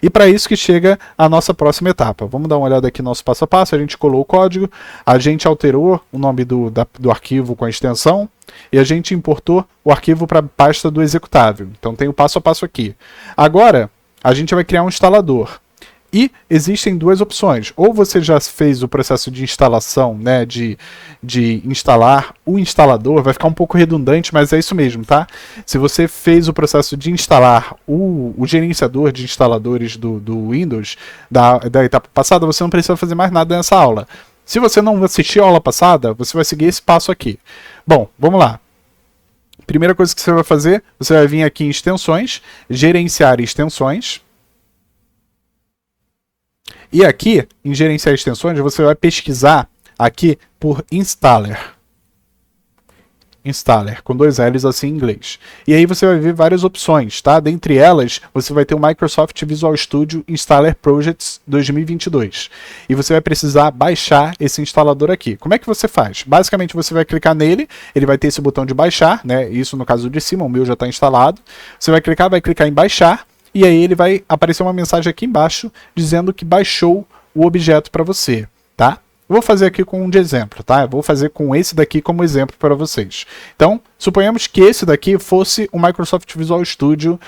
E para isso que chega a nossa próxima etapa. Vamos dar uma olhada aqui no nosso passo a passo. A gente colou o código, a gente alterou o nome do arquivo com a extensão e a gente importou o arquivo para a pasta do executável. Então tem o passo a passo aqui. Agora, a gente vai criar um instalador. E existem duas opções. Ou você já fez o processo de instalação, né, de instalar o instalador, vai ficar um pouco redundante, mas é isso mesmo, tá? Se você fez o processo de instalar o gerenciador de instaladores do Windows da etapa passada, você não precisa fazer mais nada nessa aula. Se você não assistiu a aula passada, você vai seguir esse passo aqui. Bom, vamos lá. Primeira coisa que você vai fazer, você vai vir aqui em extensões, gerenciar extensões. E aqui, em gerenciar extensões, você vai pesquisar aqui por installer. Installer, com 2 L's assim em inglês. E aí você vai ver várias opções, tá? Dentre elas, você vai ter o Microsoft Visual Studio Installer Projects 2022. E você vai precisar baixar esse instalador aqui. Como é que você faz? Basicamente, você vai clicar nele, ele vai ter esse botão de baixar, né? Isso no caso de cima, o meu já está instalado. Você vai clicar em baixar. E aí ele vai aparecer uma mensagem aqui embaixo dizendo que baixou o objeto para você, tá? Eu vou fazer aqui com um de exemplo, tá? Eu vou fazer com esse daqui como exemplo para vocês. Então, suponhamos que esse daqui fosse o Microsoft Visual Studio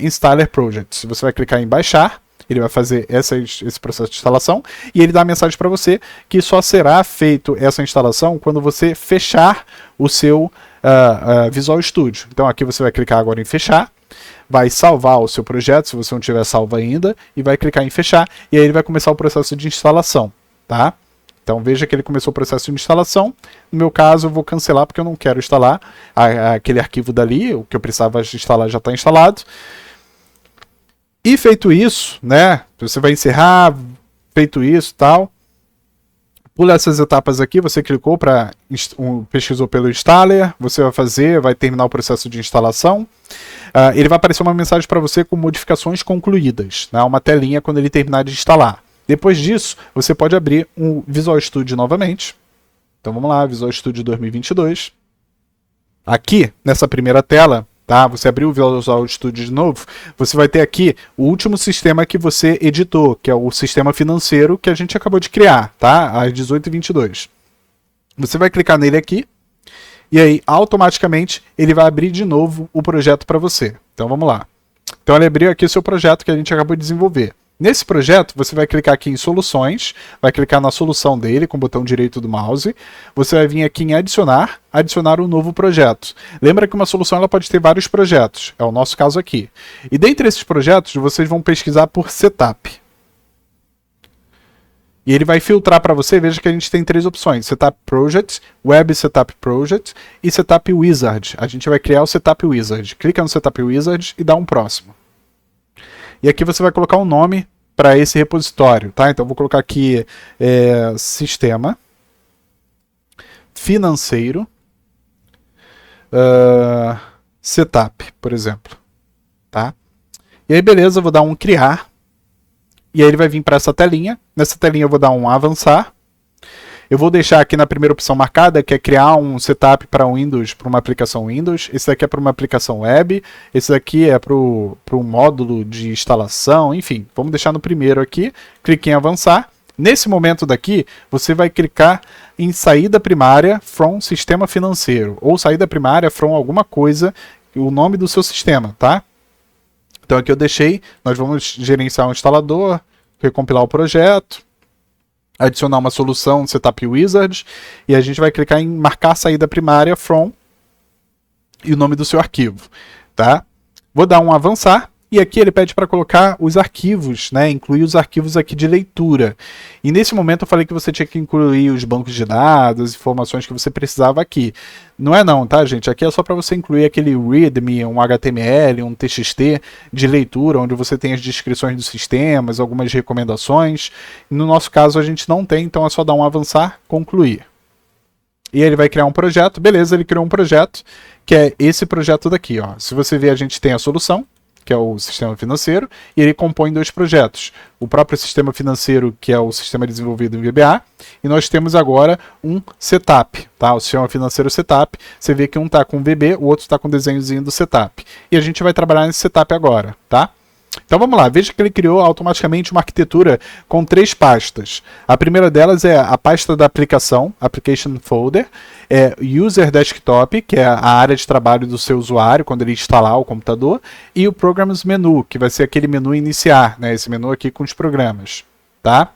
Installer Project. Você vai clicar em baixar, ele vai fazer esse processo de instalação e ele dá a mensagem para você que só será feito essa instalação quando você fechar o seu Visual Studio. Então aqui você vai clicar agora em fechar. Vai salvar o seu projeto, se você não tiver salvo ainda, e vai clicar em fechar, e aí ele vai começar o processo de instalação, tá? Então veja que ele começou o processo de instalação. No meu caso, eu vou cancelar porque eu não quero instalar aquele arquivo dali, o que eu precisava instalar já está instalado. E feito isso, né, você vai encerrar, feito isso e tal, pula essas etapas aqui, você clicou para pesquisou pelo installer, você vai terminar o processo de instalação. Ele vai aparecer uma mensagem para você com modificações concluídas, né? Uma telinha quando ele terminar de instalar. Depois disso, você pode abrir um Visual Studio novamente. Então vamos lá, Visual Studio 2022. Aqui, nessa primeira tela, tá? Você abriu o Visual Studio de novo, você vai ter aqui o último sistema que você editou, que é o sistema financeiro que a gente acabou de criar, tá? Às 18h22. Você vai clicar nele aqui, e aí automaticamente ele vai abrir de novo o projeto para você. Então vamos lá. Então ele abriu aqui o seu projeto que a gente acabou de desenvolver. Nesse projeto, você vai clicar aqui em soluções, vai clicar na solução dele com o botão direito do mouse, você vai vir aqui em adicionar um novo projeto. Lembra que uma solução ela pode ter vários projetos, é o nosso caso aqui. E dentre esses projetos, vocês vão pesquisar por setup. E ele vai filtrar para você, veja que a gente tem 3 opções, Setup Project, Web Setup Project e Setup Wizard. A gente vai criar o Setup Wizard. Clica no Setup Wizard e dá um próximo. E aqui você vai colocar um nome para esse repositório, tá? Então eu vou colocar aqui Sistema Financeiro Setup, por exemplo, tá? E aí beleza, eu vou dar um Criar. E aí ele vai vir para essa telinha. Nessa telinha eu vou dar um Avançar. Eu vou deixar aqui na primeira opção marcada, que é criar um setup para Windows, para uma aplicação Windows. Esse daqui é para uma aplicação web. Esse daqui é para um módulo de instalação. Enfim, vamos deixar no primeiro aqui. Clique em Avançar. Nesse momento daqui, você vai clicar em Saída Primária from Sistema Financeiro. Ou Saída Primária from alguma coisa, o nome do seu sistema, tá? Então aqui eu deixei, nós vamos gerenciar um instalador, recompilar o projeto, adicionar uma solução no Setup Wizard, e a gente vai clicar em marcar a saída primária from e o nome do seu arquivo, tá? Vou dar um avançar, e aqui ele pede para colocar os arquivos, né? Incluir os arquivos aqui de leitura. E nesse momento eu falei que você tinha que incluir os bancos de dados, informações que você precisava aqui. Não é não, tá, gente? Aqui é só para você incluir aquele README, um HTML, um TXT de leitura, onde você tem as descrições dos sistemas, algumas recomendações. No nosso caso a gente não tem, então é só dar um avançar, concluir. E ele vai criar um projeto, beleza, ele criou um projeto, que é esse projeto daqui, ó. Se você ver, a gente tem a solução, que é o sistema financeiro, e ele compõe dois projetos. O próprio sistema financeiro, que é o sistema desenvolvido em VBA, e nós temos agora um setup, tá? O sistema financeiro setup. Você vê que um está com VB, o outro está com o desenhozinho do setup. E a gente vai trabalhar nesse setup agora, tá? Então vamos lá, veja que ele criou automaticamente uma arquitetura com 3 pastas. A primeira delas é a pasta da aplicação, Application Folder, User Desktop, que é a área de trabalho do seu usuário quando ele instalar o computador, e o Programs Menu, que vai ser aquele menu iniciar, né, esse menu aqui com os programas, tá?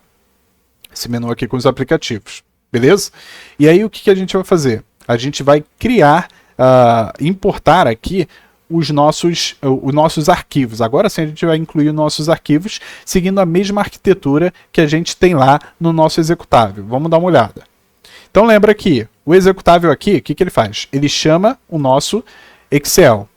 Esse menu aqui com os aplicativos, beleza? E aí o que a gente vai fazer? A gente vai criar, importar aqui os nossos arquivos. Agora sim a gente vai incluir os nossos arquivos seguindo a mesma arquitetura que a gente tem lá no nosso executável. Vamos dar uma olhada. Então lembra que o executável aqui, o que ele faz? Ele chama o nosso Excel.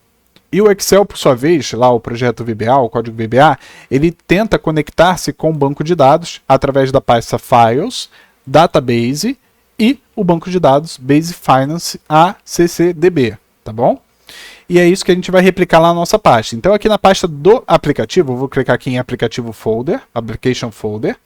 E o Excel, por sua vez, lá o projeto VBA, o código VBA, ele tenta conectar-se com o banco de dados através da pasta Files, Database e o banco de dados Base Finance ACCDB, tá bom? E é isso que a gente vai replicar lá na nossa pasta. Então aqui na pasta do aplicativo, eu vou clicar aqui em Aplicativo Folder, Application Folder.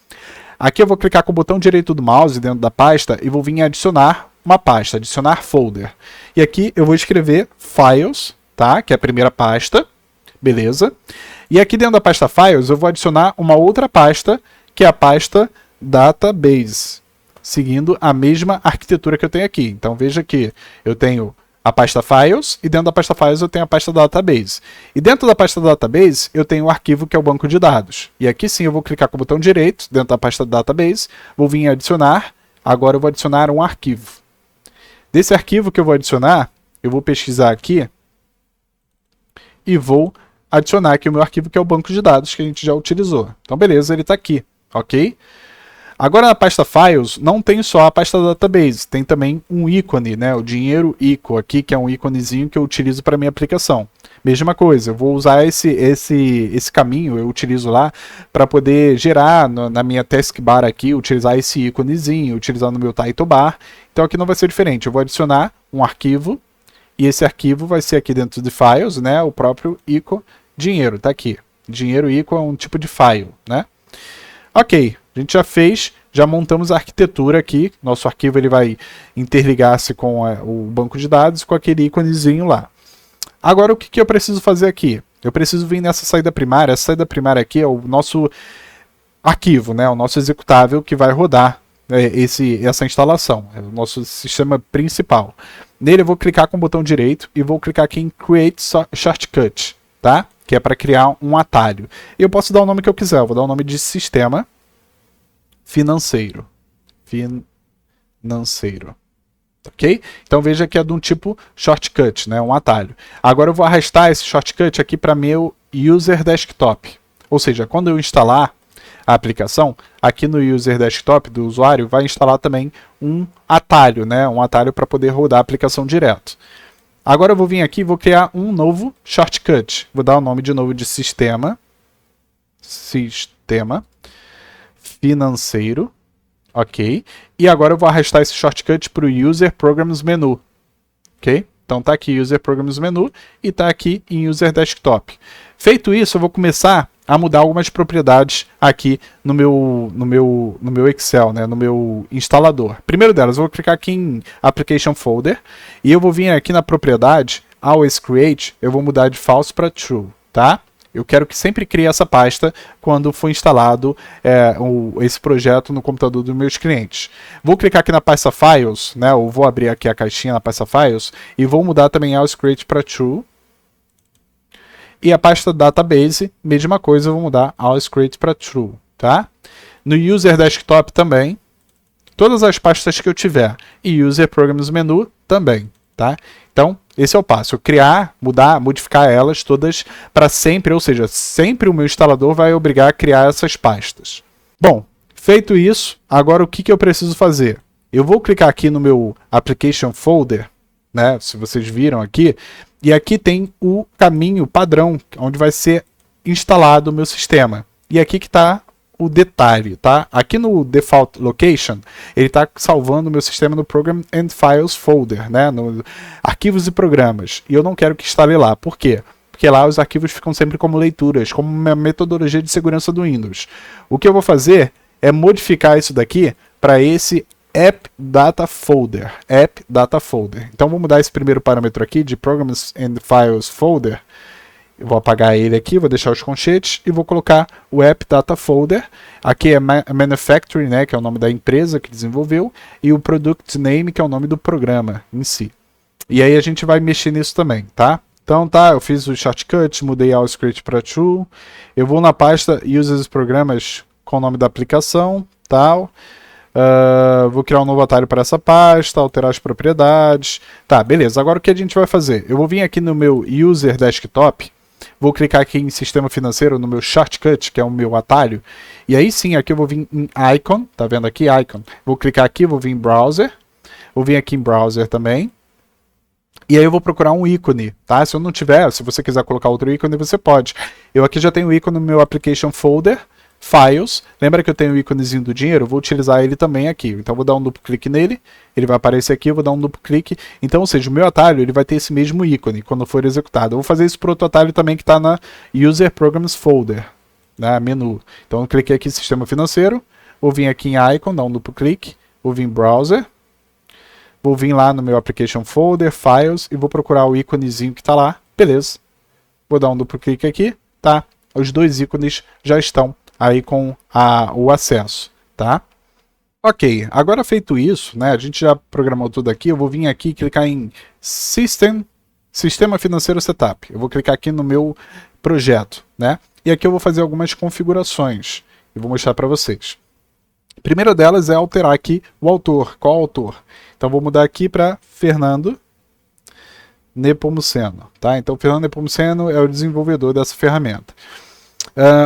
Aqui eu vou clicar com o botão direito do mouse dentro da pasta e vou vir em adicionar uma pasta, adicionar folder. E aqui eu vou escrever Files, tá? Que é a primeira pasta, beleza? E aqui dentro da pasta Files eu vou adicionar uma outra pasta, que é a pasta Database, seguindo a mesma arquitetura que eu tenho aqui. Então veja que eu tenho a pasta Files, e dentro da pasta Files eu tenho a pasta Database. E dentro da pasta Database eu tenho o arquivo que é o banco de dados. E aqui sim eu vou clicar com o botão direito, dentro da pasta Database, vou vir em adicionar, agora eu vou adicionar um arquivo. Desse arquivo que eu vou adicionar, eu vou pesquisar aqui, e vou adicionar aqui o meu arquivo que é o banco de dados que a gente já utilizou. Então beleza, ele está aqui, ok? Agora na pasta Files não tem só a pasta Database, tem também um ícone, né, o dinheiro ICO aqui, que é um íconezinho que eu utilizo para minha aplicação. Mesma coisa, eu vou usar esse caminho, eu utilizo lá para poder gerar na minha taskbar aqui, utilizar esse íconezinho, utilizar no meu title bar. Então aqui não vai ser diferente, eu vou adicionar um arquivo, e esse arquivo vai ser aqui dentro de Files, né, o próprio ICO dinheiro, tá aqui. Dinheiro ICO é um tipo de file, né? Ok, a gente já fez, já montamos a arquitetura aqui, nosso arquivo ele vai interligar-se com o banco de dados, com aquele íconezinho lá. Agora o que eu preciso fazer aqui? Eu preciso vir nessa saída primária, essa saída primária aqui é o nosso arquivo, né, o nosso executável que vai rodar essa instalação, é o nosso sistema principal. Nele eu vou clicar com o botão direito e vou clicar aqui em Create Shortcut, tá? Que é para criar um atalho. E eu posso dar o nome que eu quiser, eu vou dar o nome de Sistema Financeiro. Ok? Então veja que é de um tipo shortcut, né? Um atalho. Agora eu vou arrastar esse shortcut aqui para meu User Desktop. Ou seja, quando eu instalar a aplicação, aqui no User Desktop do usuário vai instalar também um atalho, né? Um atalho para poder rodar a aplicação direto. Agora eu vou vir aqui e vou criar um novo shortcut. Vou dar o nome de novo de Sistema Financeiro. Ok. E agora eu vou arrastar esse shortcut para o User Programs Menu. Ok? Então tá aqui User Programs Menu e tá aqui em User Desktop. Feito isso, eu vou começar a mudar algumas propriedades aqui no meu Excel, né, no meu instalador. Primeiro delas, eu vou clicar aqui em Application Folder e eu vou vir aqui na propriedade Always Create, eu vou mudar de False para True, tá? Eu quero que sempre crie essa pasta quando for instalado esse projeto no computador dos meus clientes. Vou clicar aqui na pasta Files, né, eu vou abrir aqui a caixinha na pasta Files e vou mudar também Always Create para True. E a pasta Database, mesma coisa, eu vou mudar Always Create para True, tá? No User Desktop também, todas as pastas que eu tiver, e User Programs Menu também, tá? Então, esse é o passo, eu criar, mudar, modificar elas todas para sempre, ou seja, sempre o meu instalador vai obrigar a criar essas pastas. Bom, feito isso, agora o que eu preciso fazer? Eu vou clicar aqui no meu Application Folder, né, se vocês viram aqui, e aqui tem o caminho padrão, onde vai ser instalado o meu sistema. E aqui que está o detalhe, tá? Aqui no Default Location, ele está salvando o meu sistema no Program and Files Folder, né? No arquivos e programas. E eu não quero que instale lá. Por quê? Porque lá os arquivos ficam sempre como leituras, como uma metodologia de segurança do Windows. O que eu vou fazer é modificar isso daqui para esse App Data Folder. App Data Folder. Então vou mudar esse primeiro parâmetro aqui de Programs and Files Folder. Eu vou apagar ele aqui, vou deixar os conchetes e vou colocar o App Data Folder. Aqui é Manufacturing, né, que é o nome da empresa que desenvolveu, e o Product Name, que é o nome do programa em si. E aí a gente vai mexer nisso também, tá? Então tá, eu fiz o shortcut, mudei ao script para true. Eu vou na pasta Uses Programas com o nome da aplicação, tal. Vou criar um novo atalho para essa pasta, alterar as propriedades. Tá, beleza. Agora o que a gente vai fazer? Eu vou vir aqui no meu User Desktop. Vou clicar aqui em Sistema Financeiro, no meu Shortcut, que é o meu atalho. E aí sim, aqui eu vou vir em Icon. Tá vendo aqui? Icon. Vou clicar aqui, vou vir em Browser. Vou vir aqui em Browser também. E aí eu vou procurar um ícone, tá? Se eu não tiver, se você quiser colocar outro ícone, você pode. Eu aqui já tenho o ícone no meu Application Folder, Files. Lembra que eu tenho o íconezinho do dinheiro? Eu vou utilizar ele também aqui. Então eu vou dar um duplo clique nele, ele vai aparecer aqui, eu vou dar um duplo clique. Então, ou seja, o meu atalho ele vai ter esse mesmo ícone quando for executado. Eu vou fazer isso para outro atalho também que está na User Programs Folder, na menu. Então eu cliquei aqui em Sistema Financeiro, vou vir aqui em Icon, dar um duplo clique, vou vir em Browser, vou vir lá no meu Application Folder, Files, e vou procurar o íconezinho que está lá. Beleza. Vou dar um duplo clique aqui, tá? Os dois ícones já estão aí com o acesso, tá? Ok, agora feito isso, né, a gente já programou tudo aqui, eu vou vir aqui e clicar em Sistema Financeiro Setup. Eu vou clicar aqui no meu projeto, né? E aqui eu vou fazer algumas configurações e vou mostrar para vocês. A primeira delas é alterar aqui o autor. Qual autor? Então vou mudar aqui para Fernando Nepomuceno, tá? Então Fernando Nepomuceno é o desenvolvedor dessa ferramenta.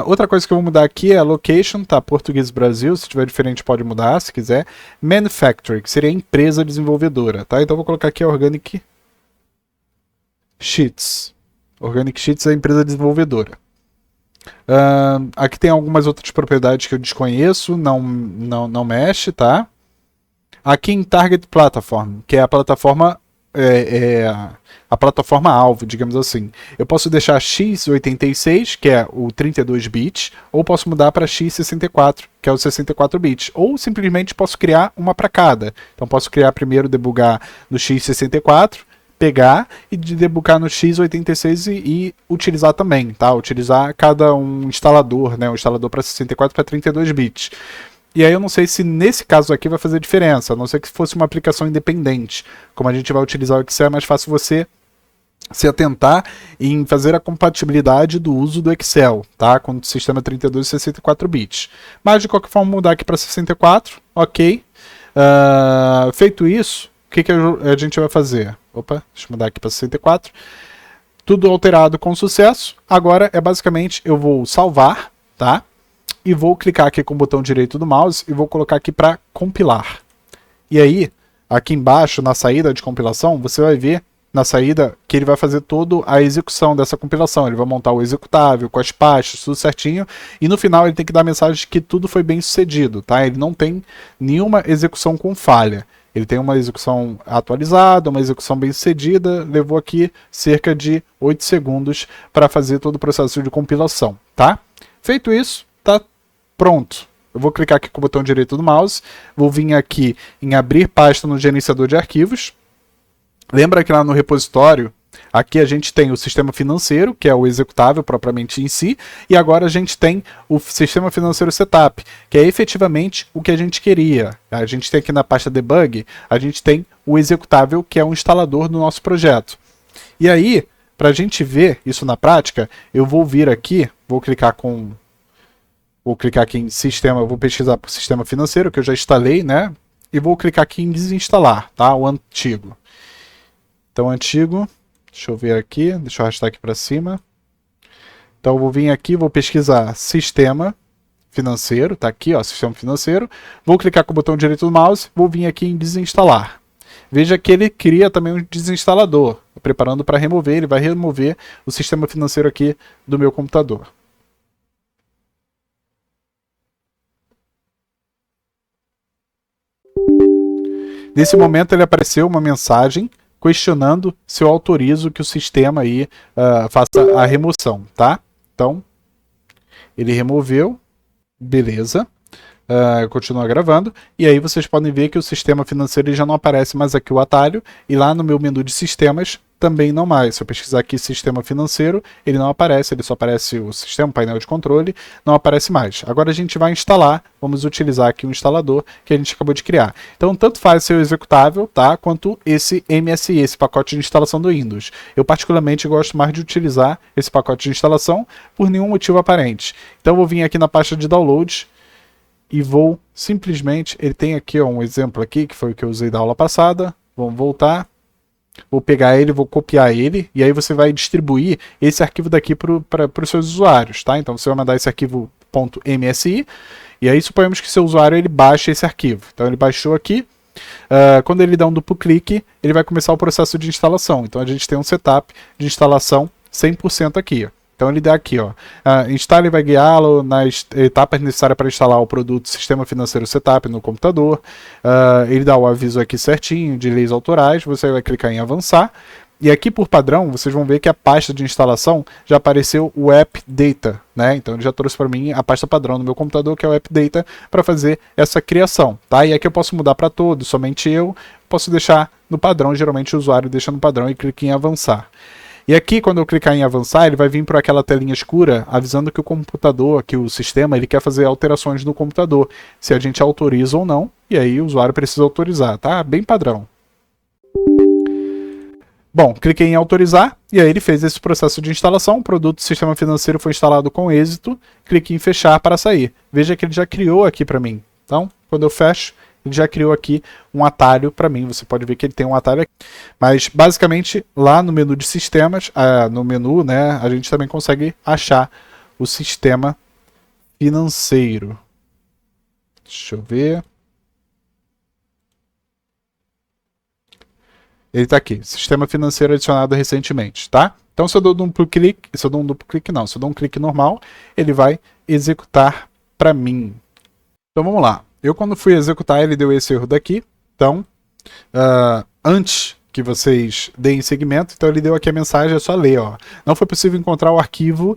Outra coisa que eu vou mudar aqui é a location, tá? Português Brasil, se tiver diferente pode mudar, se quiser. Manufacturing, que seria a empresa desenvolvedora, tá? Então eu vou colocar aqui a Organic Sheets. Organic Sheets é a empresa desenvolvedora. Aqui tem algumas outras propriedades que eu desconheço, não mexe, tá? Aqui em Target Platform, que é a plataforma a plataforma alvo, digamos assim. Eu posso deixar x86, que é o 32 bits, ou posso mudar para x64, que é o 64 bits, ou simplesmente posso criar uma para cada. Então posso criar primeiro, debugar no x64, pegar e debugar no x86 e utilizar também, tá? Utilizar cada um instalador, né? Um instalador para 64 para 32 bits. E aí eu não sei se nesse caso aqui vai fazer diferença, a não ser que fosse uma aplicação independente. Como a gente vai utilizar o Excel, é mais fácil você se atentar em fazer a compatibilidade do uso do Excel, tá? Com o sistema 32 e 64 bits. Mas de qualquer forma, mudar aqui para 64, ok. Feito isso, o que a gente vai fazer? Opa, deixa eu mudar aqui para 64. Tudo alterado com sucesso. Agora é basicamente, eu vou salvar, tá? E vou clicar aqui com o botão direito do mouse e vou colocar aqui para compilar. E aí, aqui embaixo, na saída de compilação, você vai ver na saída que ele vai fazer toda a execução dessa compilação. Ele vai montar o executável com as pastas, tudo certinho. E no final ele tem que dar a mensagem de que tudo foi bem sucedido, tá? Ele não tem nenhuma execução com falha. Ele tem uma execução atualizada, uma execução bem sucedida. Levou aqui cerca de 8 segundos para fazer todo o processo de compilação, tá? Feito isso, tá pronto. Eu vou clicar aqui com o botão direito do mouse, vou vir aqui em abrir pasta no gerenciador de arquivos. Lembra que lá no repositório, aqui a gente tem o sistema financeiro, que é o executável propriamente em si, e agora a gente tem o sistema financeiro setup, que é efetivamente o que a gente queria. A gente tem aqui na pasta debug, a gente tem o executável, que é o instalador do nosso projeto. E aí, para a gente ver isso na prática, eu vou vir aqui, vou clicar com Vou clicar aqui em sistema, vou pesquisar por sistema financeiro, que eu já instalei, né? E vou clicar aqui em desinstalar, tá? O antigo. Então, antigo, deixa eu ver aqui, deixa eu arrastar aqui para cima. Então, eu vou vir aqui, vou pesquisar sistema financeiro, tá aqui, ó, sistema financeiro. Vou clicar com o botão direito do mouse, vou vir aqui em desinstalar. Veja que ele cria também um desinstalador, preparando para remover, ele vai remover o sistema financeiro aqui do meu computador. Nesse momento ele apareceu uma mensagem questionando se eu autorizo que o sistema aí faça a remoção, tá? Então, ele removeu, beleza. Continua gravando, e aí vocês podem ver que o sistema financeiro já não aparece mais aqui o atalho, e lá no meu menu de sistemas também não mais. Se eu pesquisar aqui sistema financeiro, ele não aparece, ele só aparece o sistema, painel de controle, não aparece mais. Agora a gente vai instalar, vamos utilizar aqui um instalador que a gente acabou de criar. Então tanto faz ser o executável, tá, quanto esse MSI, esse pacote de instalação do Windows. Eu particularmente gosto mais de utilizar esse pacote de instalação por nenhum motivo aparente. Então eu vou vir aqui na pasta de downloads, e vou simplesmente, ele tem aqui ó, um exemplo aqui, que foi o que eu usei da aula passada, vamos voltar, vou pegar ele, vou copiar ele, e aí você vai distribuir esse arquivo daqui para os seus usuários, tá? Então você vai mandar esse arquivo .msi, e aí suponhamos que seu usuário ele baixe esse arquivo. Então ele baixou aqui, quando ele dá um duplo clique, ele vai começar o processo de instalação. Então a gente tem um setup de instalação 100% aqui, ó. Então ele dá aqui, ó, instale e vai guiá-lo nas etapas necessárias para instalar o produto Sistema Financeiro Setup no computador. Ele dá o aviso aqui certinho de leis autorais, você vai clicar em avançar. E aqui por padrão, vocês vão ver que a pasta de instalação já apareceu o App Data, né? Então ele já trouxe para mim a pasta padrão no meu computador, que é o App Data, para fazer essa criação, tá? E aqui eu posso mudar para todos, somente eu posso deixar no padrão, geralmente o usuário deixa no padrão e clica em avançar. E aqui, quando eu clicar em avançar, ele vai vir para aquela telinha escura, avisando que o computador, que o sistema, ele quer fazer alterações no computador, se a gente autoriza ou não, e aí o usuário precisa autorizar, tá? Bem padrão. Bom, cliquei em autorizar, e aí ele fez esse processo de instalação, o produto do sistema financeiro foi instalado com êxito, clique em fechar para sair. Veja que ele já criou aqui para mim. Então, quando eu fecho, ele já criou aqui um atalho para mim, você pode ver que ele tem um atalho aqui. Mas basicamente lá no menu de sistemas, no menu, né, a gente também consegue achar o sistema financeiro. Deixa eu ver. Ele está aqui, sistema financeiro adicionado recentemente, tá? Então se eu dou um duplo clique, se eu dou um clique normal, ele vai executar para mim. Então vamos lá. Eu quando fui executar, ele deu esse erro daqui. Então, antes que vocês deem seguimento, então ele deu aqui a mensagem, é só ler, ó. Não foi possível encontrar o arquivo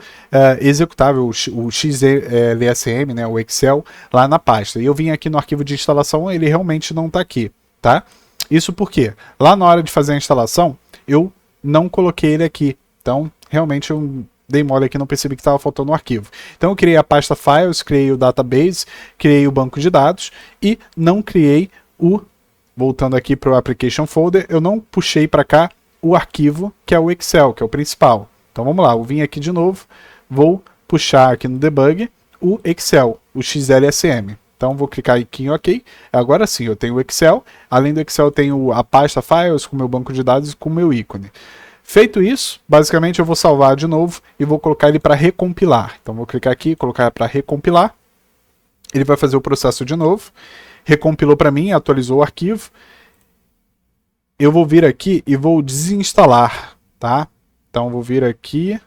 executável, o XLSM, né, o Excel, lá na pasta. E eu vim aqui no arquivo de instalação, ele realmente não está aqui, tá? Isso porque lá na hora de fazer a instalação, eu não coloquei ele aqui. Então, realmente eu dei mole aqui, não percebi que estava faltando um arquivo. Então eu criei a pasta Files, criei o Database, criei o banco de dados e não criei voltando aqui para o Application Folder, eu não puxei para cá o arquivo que é o Excel, que é o principal. Então vamos lá, eu vim aqui de novo, vou puxar aqui no Debug o Excel, o XLSM. Então vou clicar aqui em OK. Agora sim, eu tenho o Excel. Além do Excel, eu tenho a pasta Files com o meu banco de dados e com o meu ícone. Feito isso, basicamente eu vou salvar de novo e vou colocar ele para recompilar. Então vou clicar aqui, colocar para recompilar. Ele vai fazer o processo de novo. Recompilou para mim, atualizou o arquivo. Eu vou vir aqui e vou desinstalar, tá? Então vou vir aqui.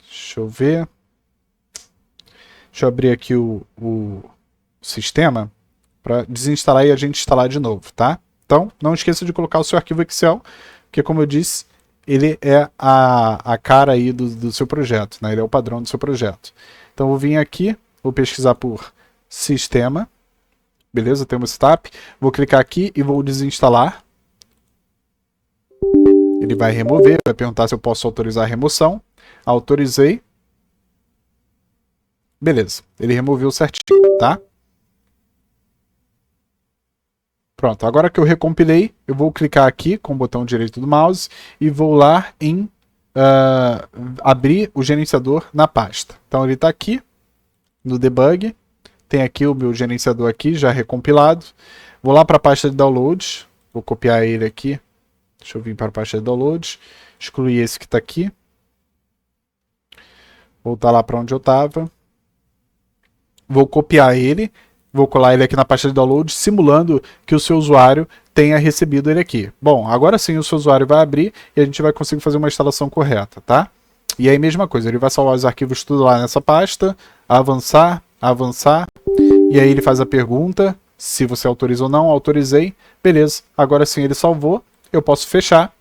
Deixa eu ver. Deixa eu abrir aqui o sistema para desinstalar e a gente instalar de novo, tá? Então, não esqueça de colocar o seu arquivo Excel, porque como eu disse, ele é a cara aí do seu projeto, né? Ele é o padrão do seu projeto. Então, eu vou vir aqui, vou pesquisar por sistema, beleza? Tem o setup, vou clicar aqui e vou desinstalar. Ele vai remover, vai perguntar se eu posso autorizar a remoção. Autorizei. Beleza, ele removeu certinho, tá? Pronto, agora que eu recompilei, eu vou clicar aqui com o botão direito do mouse e vou lá em abrir o gerenciador na pasta. Então ele está aqui, no debug, tem aqui o meu gerenciador aqui já recompilado. Vou lá para a pasta de downloads, vou copiar ele aqui. Deixa eu vir para a pasta de downloads, excluir esse que está aqui. Voltar lá para onde eu estava. Vou copiar ele, vou colar ele aqui na pasta de downloads, simulando que o seu usuário tenha recebido ele aqui. Bom, agora sim o seu usuário vai abrir e a gente vai conseguir fazer uma instalação correta, tá? E aí, mesma coisa, ele vai salvar os arquivos tudo lá nessa pasta, avançar, avançar, e aí ele faz a pergunta, se você autoriza ou não, autorizei, beleza, agora sim ele salvou, eu posso fechar,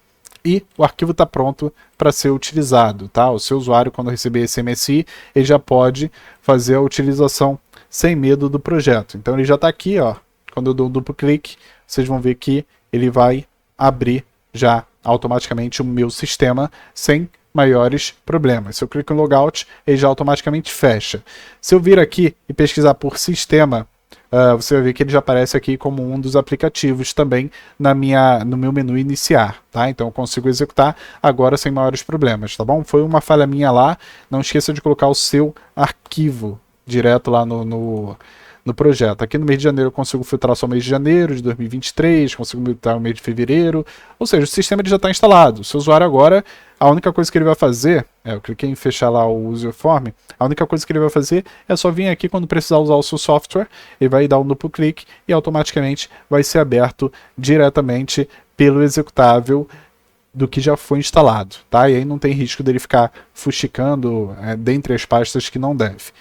e o arquivo está pronto para ser utilizado, tá? O seu usuário, quando receber esse MSI, ele já pode fazer a utilização sem medo do projeto. Então ele já está aqui, ó. Quando eu dou um duplo clique, vocês vão ver que ele vai abrir já automaticamente o meu sistema sem maiores problemas. Se eu clico em logout, ele já automaticamente fecha. Se eu vir aqui e pesquisar por sistema, você vai ver que ele já aparece aqui como um dos aplicativos também no meu menu iniciar, tá? Então eu consigo executar agora sem maiores problemas, tá bom? Foi uma falha minha lá, não esqueça de colocar o seu arquivo direto lá no projeto. Aqui no mês de janeiro eu consigo filtrar só o mês de janeiro de 2023, consigo filtrar o mês de fevereiro, ou seja, o sistema ele já está instalado. O seu usuário agora, a única coisa que ele vai fazer, eu cliquei em fechar lá o user form, a única coisa que ele vai fazer é só vir aqui quando precisar usar o seu software, ele vai dar um duplo clique e automaticamente vai ser aberto diretamente pelo executável do que já foi instalado, tá? E aí não tem risco dele ficar fuxicando dentre as pastas que não deve.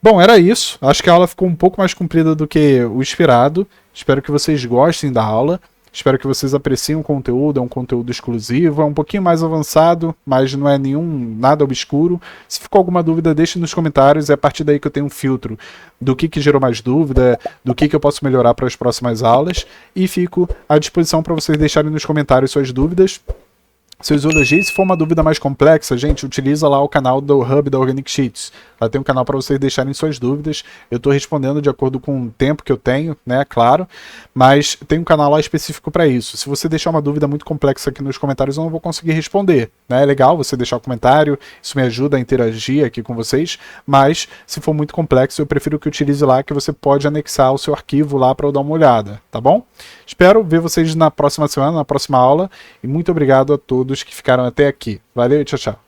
Bom, era isso. Acho que a aula ficou um pouco mais comprida do que o esperado. Espero que vocês gostem da aula. Espero que vocês apreciem o conteúdo. É um conteúdo exclusivo. É um pouquinho mais avançado, mas não é nada obscuro. Se ficou alguma dúvida, deixe nos comentários. É a partir daí que eu tenho um filtro do que gerou mais dúvida, do que eu posso melhorar para as próximas aulas. E fico à disposição para vocês deixarem nos comentários suas dúvidas. Seus elogios, se for uma dúvida mais complexa, gente, utiliza lá o canal do Hub da Organic Sheets. Lá tem um canal para vocês deixarem suas dúvidas. Eu estou respondendo de acordo com o tempo que eu tenho, né, claro. Mas tem um canal lá específico para isso. Se você deixar uma dúvida muito complexa aqui nos comentários, eu não vou conseguir responder, né? É legal você deixar o comentário, isso me ajuda a interagir aqui com vocês. Mas, se for muito complexo, eu prefiro que utilize lá, que você pode anexar o seu arquivo lá para eu dar uma olhada, tá bom? Espero ver vocês na próxima semana, na próxima aula. E muito obrigado a todos que ficaram até aqui. Valeu e tchau, tchau.